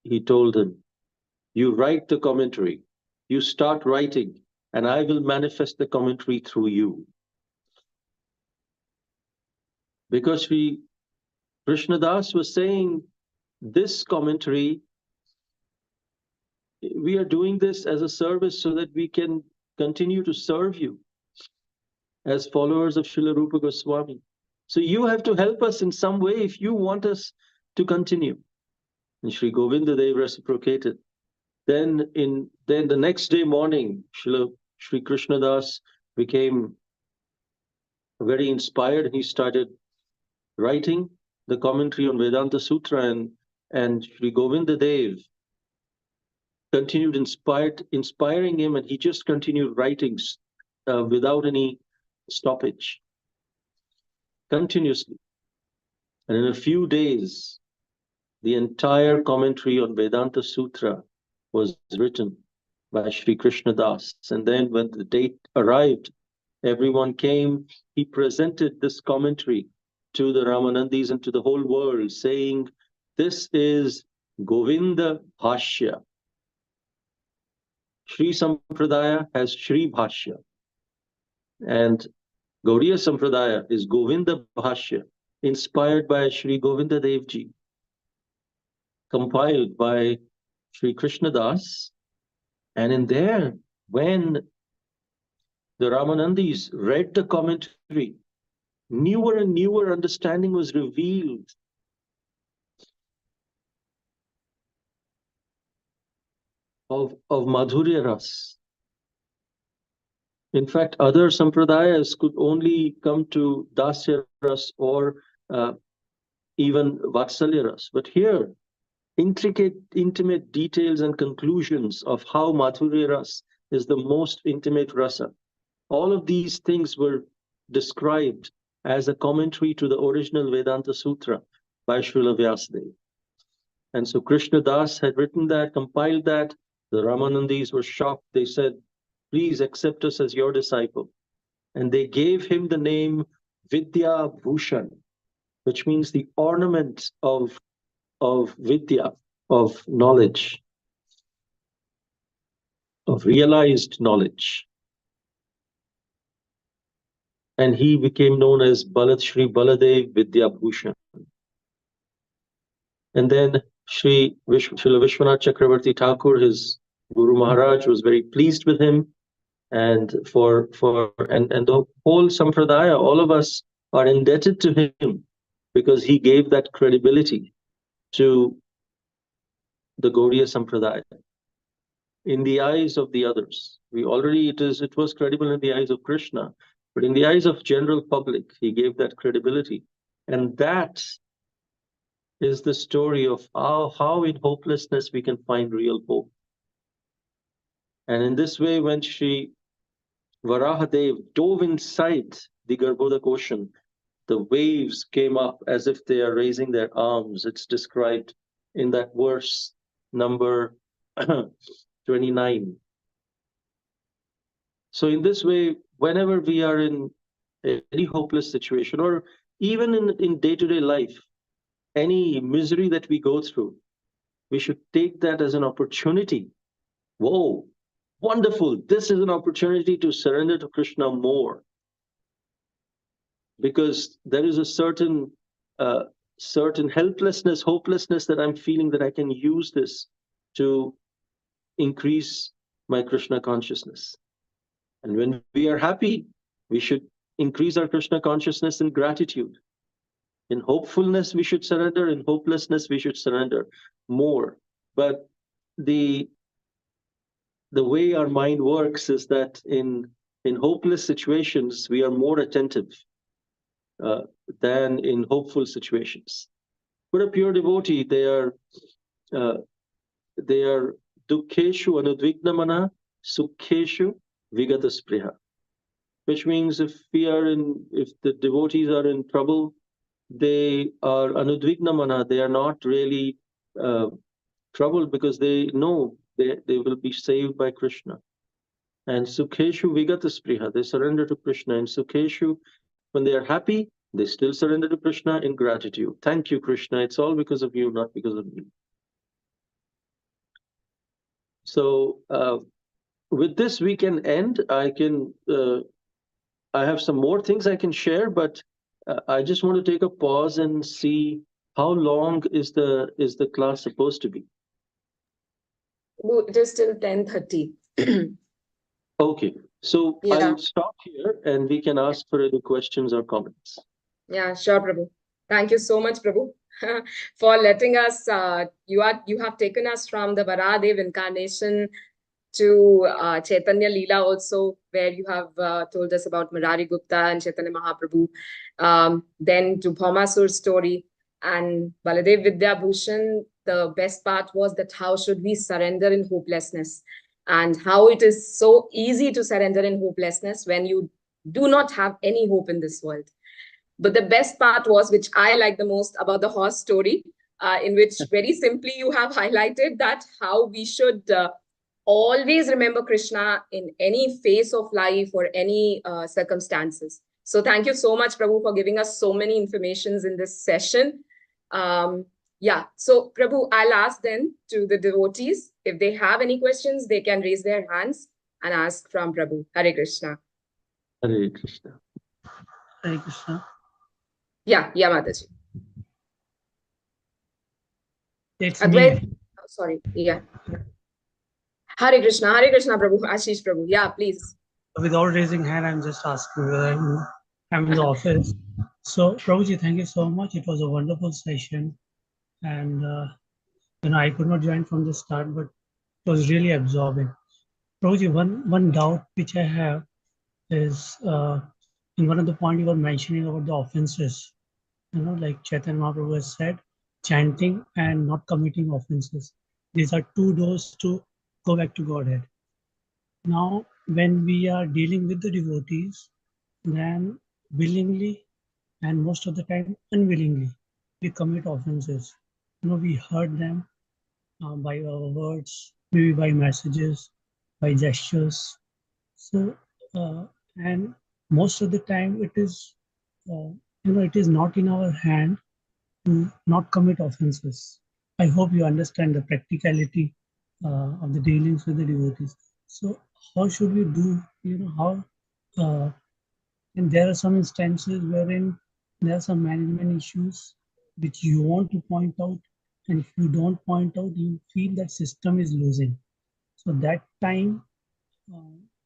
he told him, you write the commentary, you start writing, and I will manifest the commentary through you. Because Sri Krishnadas was saying, this commentary, we are doing this as a service so that we can continue to serve you as followers of Srila Rupa Goswami. So you have to help us in some way if you want us to continue. And Sri Govinda Dev reciprocated. Then the next day morning, Sri Krishnadas became very inspired and he started writing the commentary on Vedanta Sutra, and Sri Govinda Dev continued inspiring him, and he just continued writing without any stoppage, continuously. And in a few days, the entire commentary on Vedanta Sutra was written by Sri Krishnadas. And then when the date arrived, everyone came, he presented this commentary to the Ramanandis and to the whole world, saying, this is Govinda Bhashya. Sri Sampradaya has Sri Bhashya, and Gaudiya Sampradaya is Govinda Bhashya, inspired by Sri Govinda Dev Ji, compiled by Sri Krishnadas. And in there, when the Ramanandis read the commentary, newer and newer understanding was revealed. Of Madhurya Ras. In fact, other Sampradayas could only come to Dasya Ras or even Vatsalya Ras. But here, intricate, intimate details and conclusions of how Madhurya Ras is the most intimate rasa. All of these things were described as a commentary to the original Vedanta Sutra by Srila Vyasadeva. And so Krishna Das had written that, compiled that. The Ramanandis were shocked. They said, please accept us as your disciple. And they gave him the name Vidya Bhushan, which means the ornament of Vidya, of knowledge, of realized knowledge. And he became known as Balat Shri Baladev Vidya Bhushan. And then Srila Vishwanath Chakravarti Thakur, his Guru Maharaj, was very pleased with him. And the whole Sampradaya, all of us are indebted to him because he gave that credibility to the Gaudiya Sampradaya in the eyes of the others. It was credible in the eyes of Krishna, but in the eyes of general public, he gave that credibility. And that is the story of how in hopelessness we can find real hope. And in this way, when Sri Varahadev dove inside the Garbhodak ocean, the waves came up as if they are raising their arms. It's described in that verse number 29. So in this way, whenever we are in any hopeless situation, or even in day-to-day life, any misery that we go through, we should take that as an opportunity. Whoa, wonderful. This is an opportunity to surrender to Krishna more. Because there is a certain helplessness, hopelessness that I'm feeling, that I can use this to increase my Krishna consciousness. And when we are happy, we should increase our Krishna consciousness in gratitude. In hopefulness, we should surrender. In hopelessness, we should surrender more. But the way our mind works is that in hopeless situations, we are more attentive than in hopeful situations. For a pure devotee, they are dukkeshu anudvignamana, sukheshu vigata spriha, which means if the devotees are in trouble, they are anudvignamana, they are not really troubled because they know they will be saved by Krishna. And sukheshu vigata spriha, they surrender to Krishna. And sukheshu, when they are happy, they still surrender to Krishna in gratitude. Thank you, Krishna. It's all because of you, not because of me. So with this, we can end. I have some more things I can share, but I just want to take a pause and see how long is the class supposed to be. It is till 10:30. Okay, so Yeah. I'll stop here and we can ask for any questions or comments. Yeah, sure, Prabhu. Thank you so much, Prabhu, for letting us. You have taken us from the Varadev incarnation to Chaitanya Leela also, where you have told us about Murari Gupta and Chaitanya Mahaprabhu. Then to Bhaumasur's story and Baladev Vidyabhushan. The best part was that how should we surrender in hopelessness, and how it is so easy to surrender in hopelessness when you do not have any hope in this world. But the best part was, which I like the most, about the horse story, in which very simply you have highlighted that how we should always remember Krishna in any phase of life or any circumstances. So thank you so much, Prabhu, for giving us so many informations in this session. Yeah, so Prabhu, I'll ask then to the devotees, if they have any questions, they can raise their hands and ask from Prabhu. Hare Krishna. Hare Krishna. Hare Krishna. Yeah, Mataji. It's Advait, me. oh, sorry, yeah. Hare Krishna, Prabhu, Ashish Prabhu. Yeah, please. Without raising hand, I'm just asking whether I'm in the office. So, Prabhuji, thank you so much. It was a wonderful session. And, I could not join from the start, but it was really absorbing. Prabhuji, one doubt which I have is in one of the points you were mentioning about the offenses. Like Chaitanya Mahaprabhu has said, chanting and not committing offenses. These are two doors to go back to Godhead. Now, when we are dealing with the devotees, then willingly and most of the time unwillingly, we commit offenses. We hurt them by our words, maybe by messages, by gestures. So, and most of the time it is, it is not in our hand to not commit offenses. I hope you understand the practicality of the dealings with the devotees. So how should we do, how, and there are some instances wherein there are some management issues which you want to point out, and if you don't point out, you feel that system is losing. So that time,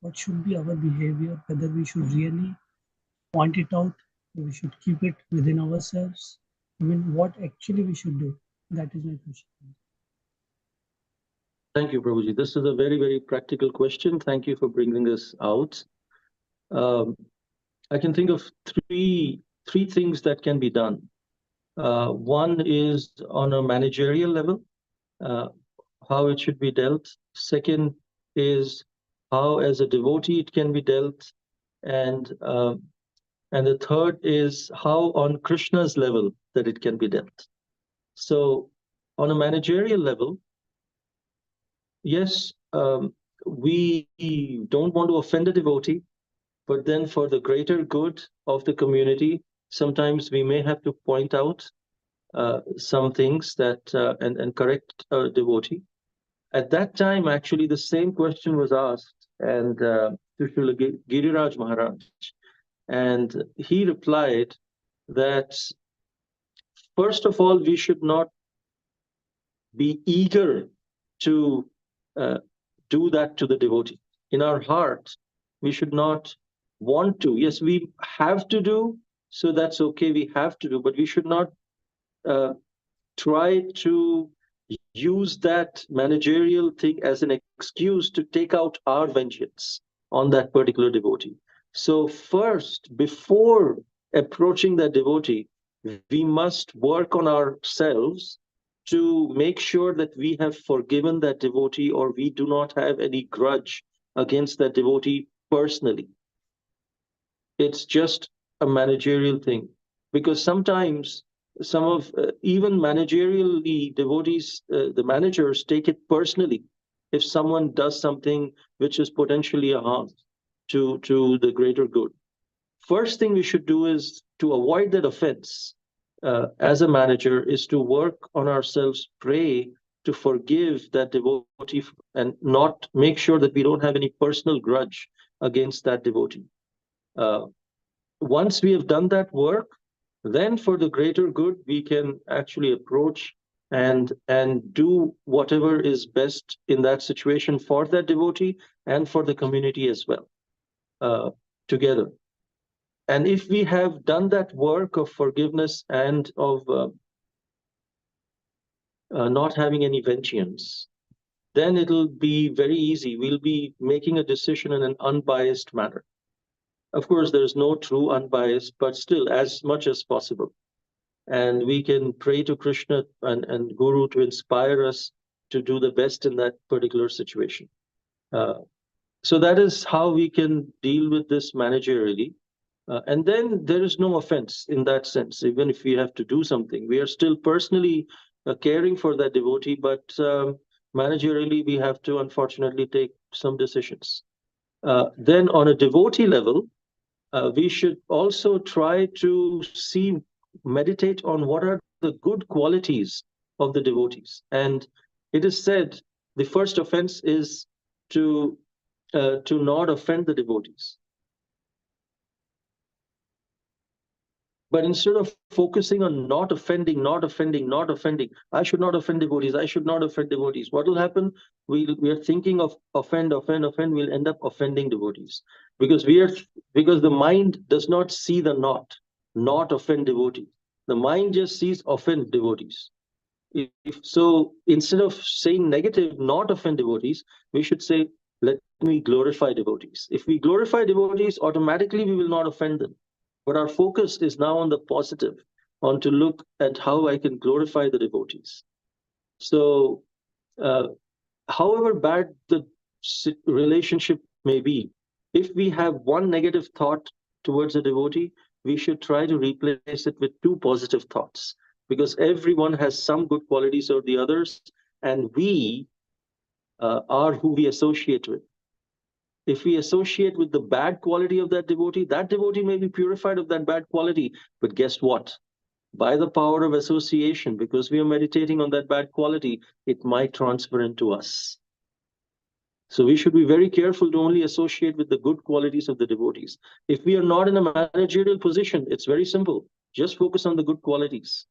what should be our behavior, whether we should really point it out, or we should keep it within ourselves. I mean, what actually we should do? That is my question. Thank you, Prabhuji. This is a very, very practical question. Thank you for bringing this out. I can think of three things that can be done. One is on a managerial level, how it should be dealt. Second is how, as a devotee, it can be dealt. And the third is how, on Krishna's level, that it can be dealt. So on a managerial level, yes, we don't want to offend a devotee, but then for the greater good of the community, sometimes we may have to point out some things that and correct a devotee. At that time, actually, the same question was asked, and to Srila Giriraj Maharaj, and he replied that first of all, we should not be eager to uh, do that to the devotee. In our heart, we should not want to. Yes, we have to do, so that's okay, we have to do, but we should not uh, try to use that managerial thing as an excuse to take out our vengeance on that particular devotee. So, first, before approaching that devotee, we must work on ourselves to make sure that we have forgiven that devotee or we do not have any grudge against that devotee personally. It's just a managerial thing, because sometimes some of even managerially devotees, the managers take it personally if someone does something which is potentially a harm to the greater good. First thing we should do is to avoid that offense. As a manager, is to work on ourselves, pray to forgive that devotee, and not make sure that we don't have any personal grudge against that devotee. Uh, Once we have done that work, then for the greater good, we can actually approach and do whatever is best in that situation for that devotee and for the community as well, together. And if we have done that work of forgiveness and of not having any vengeance, then it'll be very easy. We'll be making a decision in an unbiased manner. Of course, there's no true unbiased, but still as much as possible. And we can pray to Krishna and Guru to inspire us to do the best in that particular situation. So that is how we can deal with this managerially. And then there is no offense in that sense. Even if we have to do something, we are still personally caring for that devotee, but managerially, we have to unfortunately take some decisions. Then on a devotee level, we should also try to meditate on what are the good qualities of the devotees. And it is said the first offense is to not offend the devotees. But instead of focusing on not offending, I should not offend devotees, I should not offend devotees, what will happen? We are thinking of offend, we'll end up offending devotees. Because the mind does not see the not offend devotees. The mind just sees offend devotees. So instead of saying negative, not offend devotees, we should say, let me glorify devotees. If we glorify devotees, automatically we will not offend them. But our focus is now on the positive, on to look at how I can glorify the devotees. So, however bad the relationship may be, if we have one negative thought towards a devotee, we should try to replace it with two positive thoughts, because everyone has some good qualities or the others, and we are who we associate with. If we associate with the bad quality of that devotee may be purified of that bad quality. But guess what? By the power of association, because we are meditating on that bad quality, it might transfer into us. So we should be very careful to only associate with the good qualities of the devotees. If we are not in a managerial position, it's very simple. Just focus on the good qualities.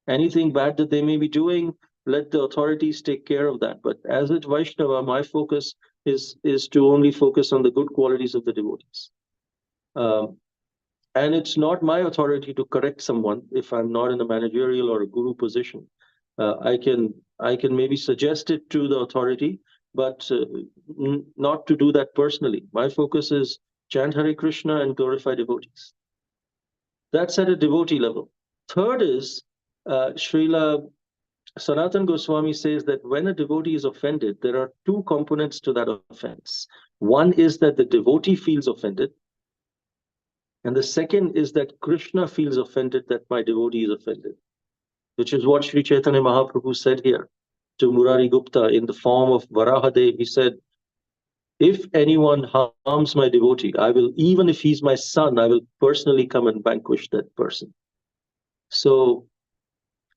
Anything bad that they may be doing, let the authorities take care of that. But as a Vaishnava, my focus is to only focus on the good qualities of the devotees. And it's not my authority to correct someone if I'm not in a managerial or a guru position. I can maybe suggest it to the authority, but not to do that personally. My focus is chant Hare Krishna and glorify devotees. That's at a devotee level. Third is Srila Sanatan Goswami says that when a devotee is offended, there are two components to that offense. One is that the devotee feels offended, and the second is that Krishna feels offended that my devotee is offended, which is what Sri Chaitanya Mahaprabhu said here to Murari Gupta in the form of Varahadev. He said, if anyone harms my devotee, I will, even if he's my son, I will personally come and vanquish that person. So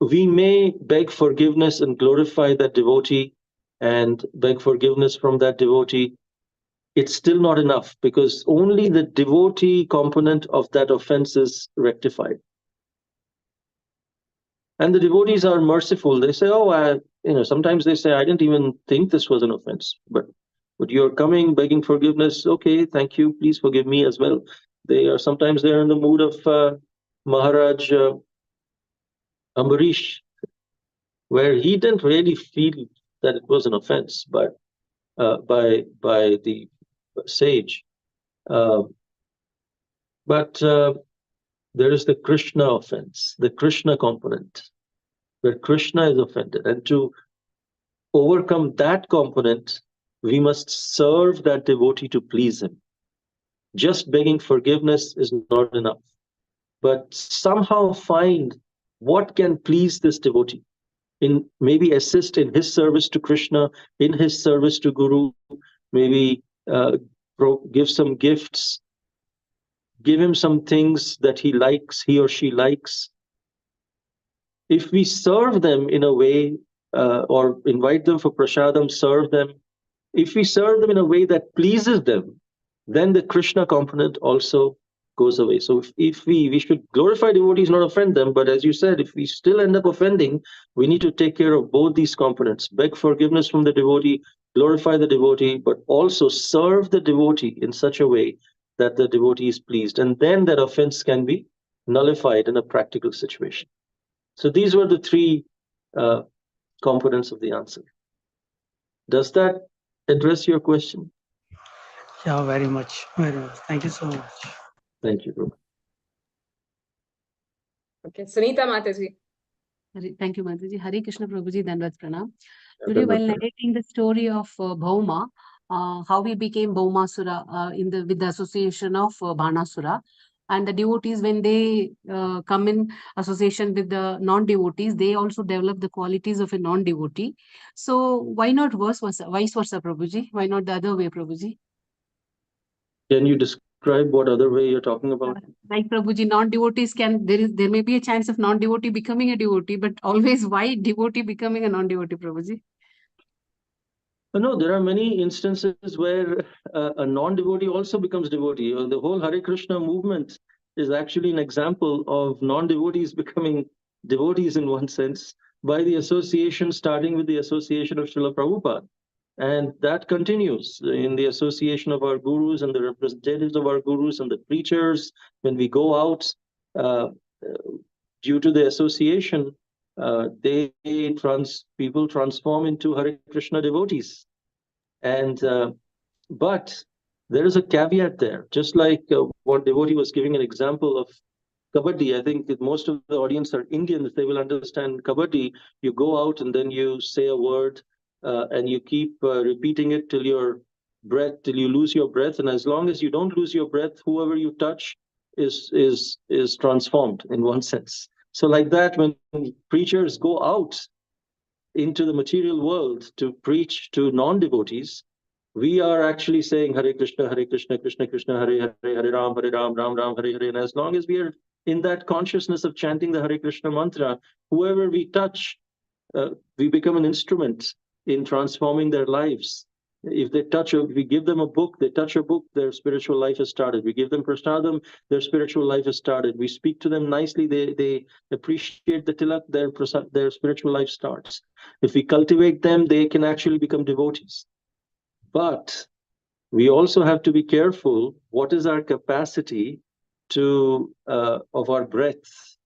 we may beg forgiveness and glorify that devotee and beg forgiveness from that devotee. It's still not enough, because only the devotee component of that offense is rectified. And the devotees are merciful. They say, oh, sometimes they say, I didn't even think this was an offense, but you're coming begging forgiveness. Okay, thank you. Please forgive me as well. Sometimes they're in the mood of Maharaj Ambarish, where he didn't really feel that it was an offense, but by the sage. But there is the Krishna offense, the Krishna component, where Krishna is offended. And to overcome that component, we must serve that devotee to please him. Just begging forgiveness is not enough, but somehow find what can please this devotee, in maybe assist in his service to Krishna, in his service to Guru, maybe give some gifts, give him some things that he or she likes. If we serve them in a way, or invite them for prasadam, serve them, if we serve them in a way that pleases them, then the Krishna component also goes away. So if we should glorify devotees, not offend them. But as you said, if we still end up offending, we need to take care of both these components: beg forgiveness from the devotee, glorify the devotee, but also serve the devotee in such a way that the devotee is pleased. And then that offense can be nullified in a practical situation. So these were the three components of the answer. Does that address your question? Yeah, very much. Very much. Thank you so much. Thank you, Prabhu. Okay, Sunita Mataji. Thank you, Mataji. Hare Krishna Prabhuji, Dandavat Pranam. Today, while narrating the story of Bhauma, how he became Bhaumasura with the association of Bhanasura, and the devotees, when they come in association with the non-devotees, they also develop the qualities of a non-devotee. So why not vice versa, Prabhuji? Why not the other way, Prabhuji? Can you describe what other way you're talking about? Like Prabhuji, non-devotees there may be a chance of non-devotee becoming a devotee, but always why devotee becoming a non-devotee, Prabhuji? No, there are many instances where a non-devotee also becomes devotee. The whole Hare Krishna movement is actually an example of non-devotees becoming devotees in one sense, by the association, starting with the association of Srila Prabhupada. And that continues in the association of our gurus and the representatives of our gurus and the preachers. When we go out, due to the association, people transform into Hare Krishna devotees. And but there is a caveat there. Just like what devotee was giving an example of kabaddi. I think that most of the audience are Indians. They will understand kabaddi. You go out and then you say a word, and you keep repeating it till you lose your breath. And as long as you don't lose your breath, whoever you touch is transformed in one sense. So like that, when preachers go out into the material world to preach to non-devotees, we are actually saying Hare Krishna, Krishna Krishna, Hare Hare, Hare Ram, Ram Ram, Hare Hare. And as long as we are in that consciousness of chanting the Hare Krishna mantra, whoever we touch, we become an instrument in transforming their lives. If we give them a book, they touch a book, their spiritual life has started. We give them prasadam, their spiritual life has started. We speak to them nicely, they appreciate the tilak, their spiritual life starts. If we cultivate them, they can actually become devotees. But we also have to be careful. What is our capacity of our breath?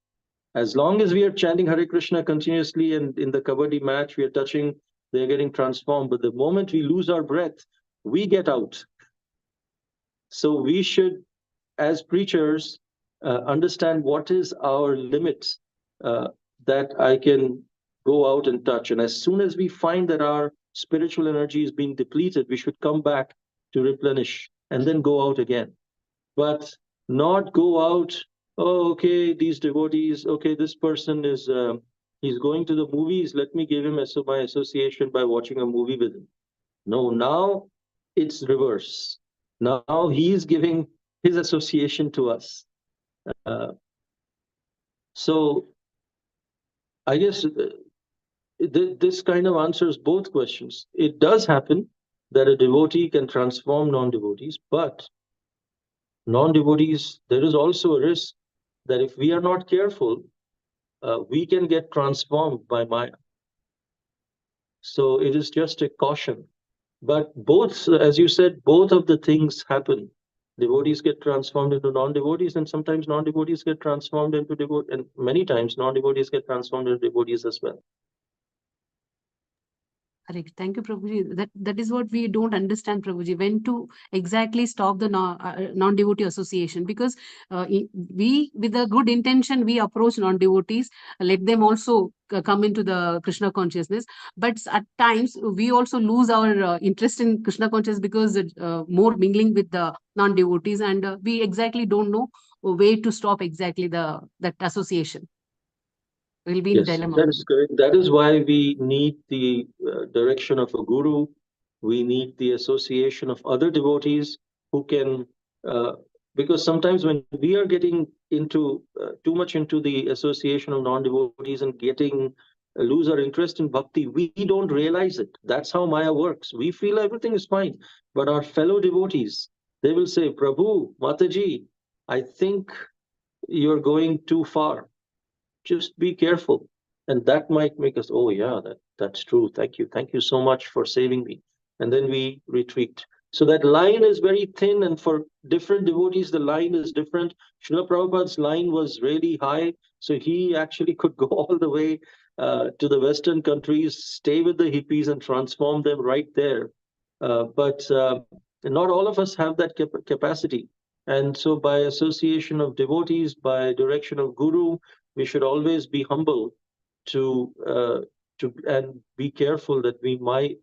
As long as we are chanting Hare Krishna continuously, and in the kabaddi match we are touching, they're getting transformed. But the moment we lose our breath, we get out. So we should, as preachers, understand what is our limit that I can go out and touch. And as soon as we find that our spiritual energy is being depleted, we should come back to replenish and then go out again. But not go out, oh, okay, these devotees, okay, this person is, he's going to the movies, let me give him my association by watching a movie with him. No, now it's reverse. Now he is giving his association to us. So I guess this kind of answers both questions. It does happen that a devotee can transform non-devotees, but non-devotees, there is also a risk that if we are not careful, we can get transformed by Maya. So it is just a caution. But both, as you said, both of the things happen. Devotees get transformed into non-devotees, and sometimes non-devotees get transformed into devotees, and many times non-devotees get transformed into devotees as well. Correct. Thank you, Prabhuji. That is what we don't understand, Prabhuji, when to exactly stop the non-devotee association. Because we, with a good intention, we approach non-devotees, let them also come into the Krishna consciousness. But at times, we also lose our interest in Krishna consciousness because more mingling with the non-devotees, and we exactly don't know a way to stop exactly that association. We'll be in dilemma. That is correct. That is why we need the direction of a guru. We need the association of other devotees who can, because sometimes when we are getting into too much into the association of non-devotees and getting lose our interest in bhakti, we don't realize it. That's how Maya works. We feel everything is fine, but our fellow devotees, they will say, Prabhu, Mataji, I think you're going too far. Just be careful. And that might make us, oh yeah, that's true. Thank you so much for saving me. And then we retreat. So that line is very thin, and for different devotees the line is different. Srila Prabhupada's line was really high, so he actually could go all the way to the Western countries, stay with the hippies and transform them right there. But not all of us have that capacity. And so by association of devotees, by direction of guru, we should always be humble to and be careful that we might,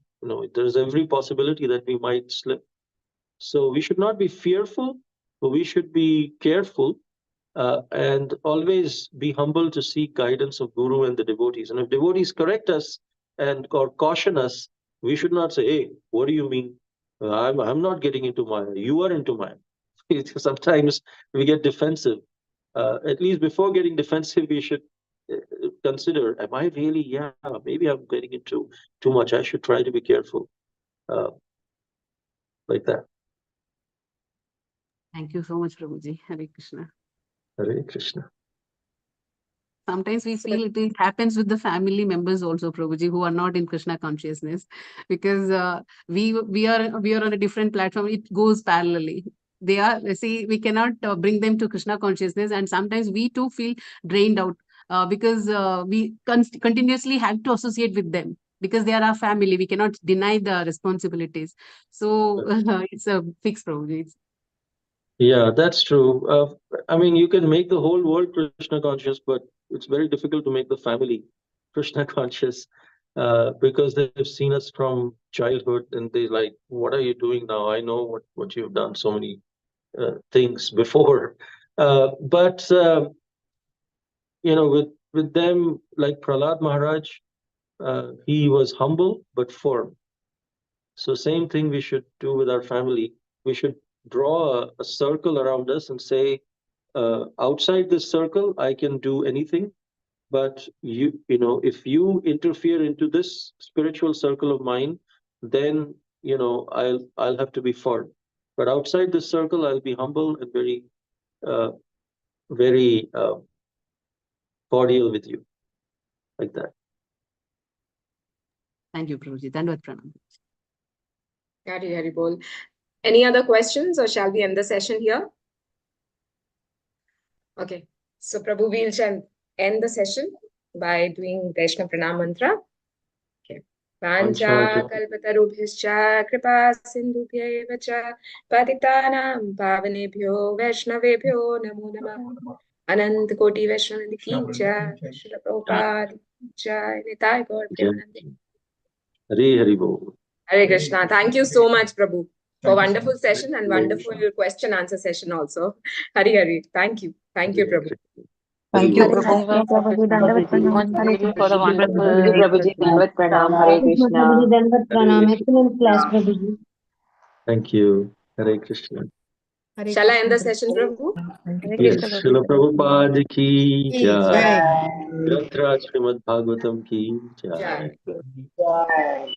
there's every possibility that we might slip. So we should not be fearful, but we should be careful and always be humble to seek guidance of guru and the devotees. And if devotees correct us or caution us, we should not say, hey, what do you mean? I'm not getting into Maya. You are into Maya. Sometimes we get defensive. At least before getting defensive, we should consider, am I really, yeah, maybe I'm getting into too much. I should try to be careful. Like that. Thank you so much, Prabhuji. Hare Krishna. Hare Krishna. Sometimes we feel it happens with the family members also, Prabhuji, who are not in Krishna consciousness, because we are on a different platform. It goes parallelly. They are, see, we cannot bring them to Krishna consciousness, and sometimes we too feel drained out because we continuously have to associate with them because they are our family. We cannot deny the responsibilities. So it's a fixed, Prabhuji. Yeah, that's true. I mean, you can make the whole world Krishna conscious, but it's very difficult to make the family Krishna conscious because they've seen us from childhood and they're like, what are you doing now? I know what you've done so many things before. But with them, like Prahlad Maharaj, he was humble but firm. So same thing we should do with our family. We should draw a circle around us and say, outside this circle, I can do anything. But if you interfere into this spiritual circle of mine, then I'll have to be firm. But outside this circle, I'll be humble and very, very cordial with you, like that. Thank you, Prabhuji. Dandavad Pranam. Hari Bol. Any other questions, or shall we end the session here? Okay. So Prabhu, we'll end the session by doing Vaishnava Pranam mantra. Okay. Pancha kalpatarubhyascha kripa sindhubhya cha patitanam pavanebhyo vaishnavebhyo namo namah. Anant Koti Vaishnava ki jai, Srila Prabhupada jai, Nitai Gaur Premanande. Hare Bol. Hare Krishna. Thank you so much, Prabhu, for wonderful session and wonderful question answer session also. Hari. Thank you. Thank you, Prabhu. Thank you, Prabhu. For the wonderful Prabhuji, Dandavad Pranam, Hare Krishna. Excellent class, Prabhuji. Thank you. Hare Krishna. Shall I end the session, Prabhu? Thank you. Hare Yes, Krishna, Srila Prabhupada ki jai. Jai. Granthra Srimad Bhagavatam ki jai. Jai. Jai.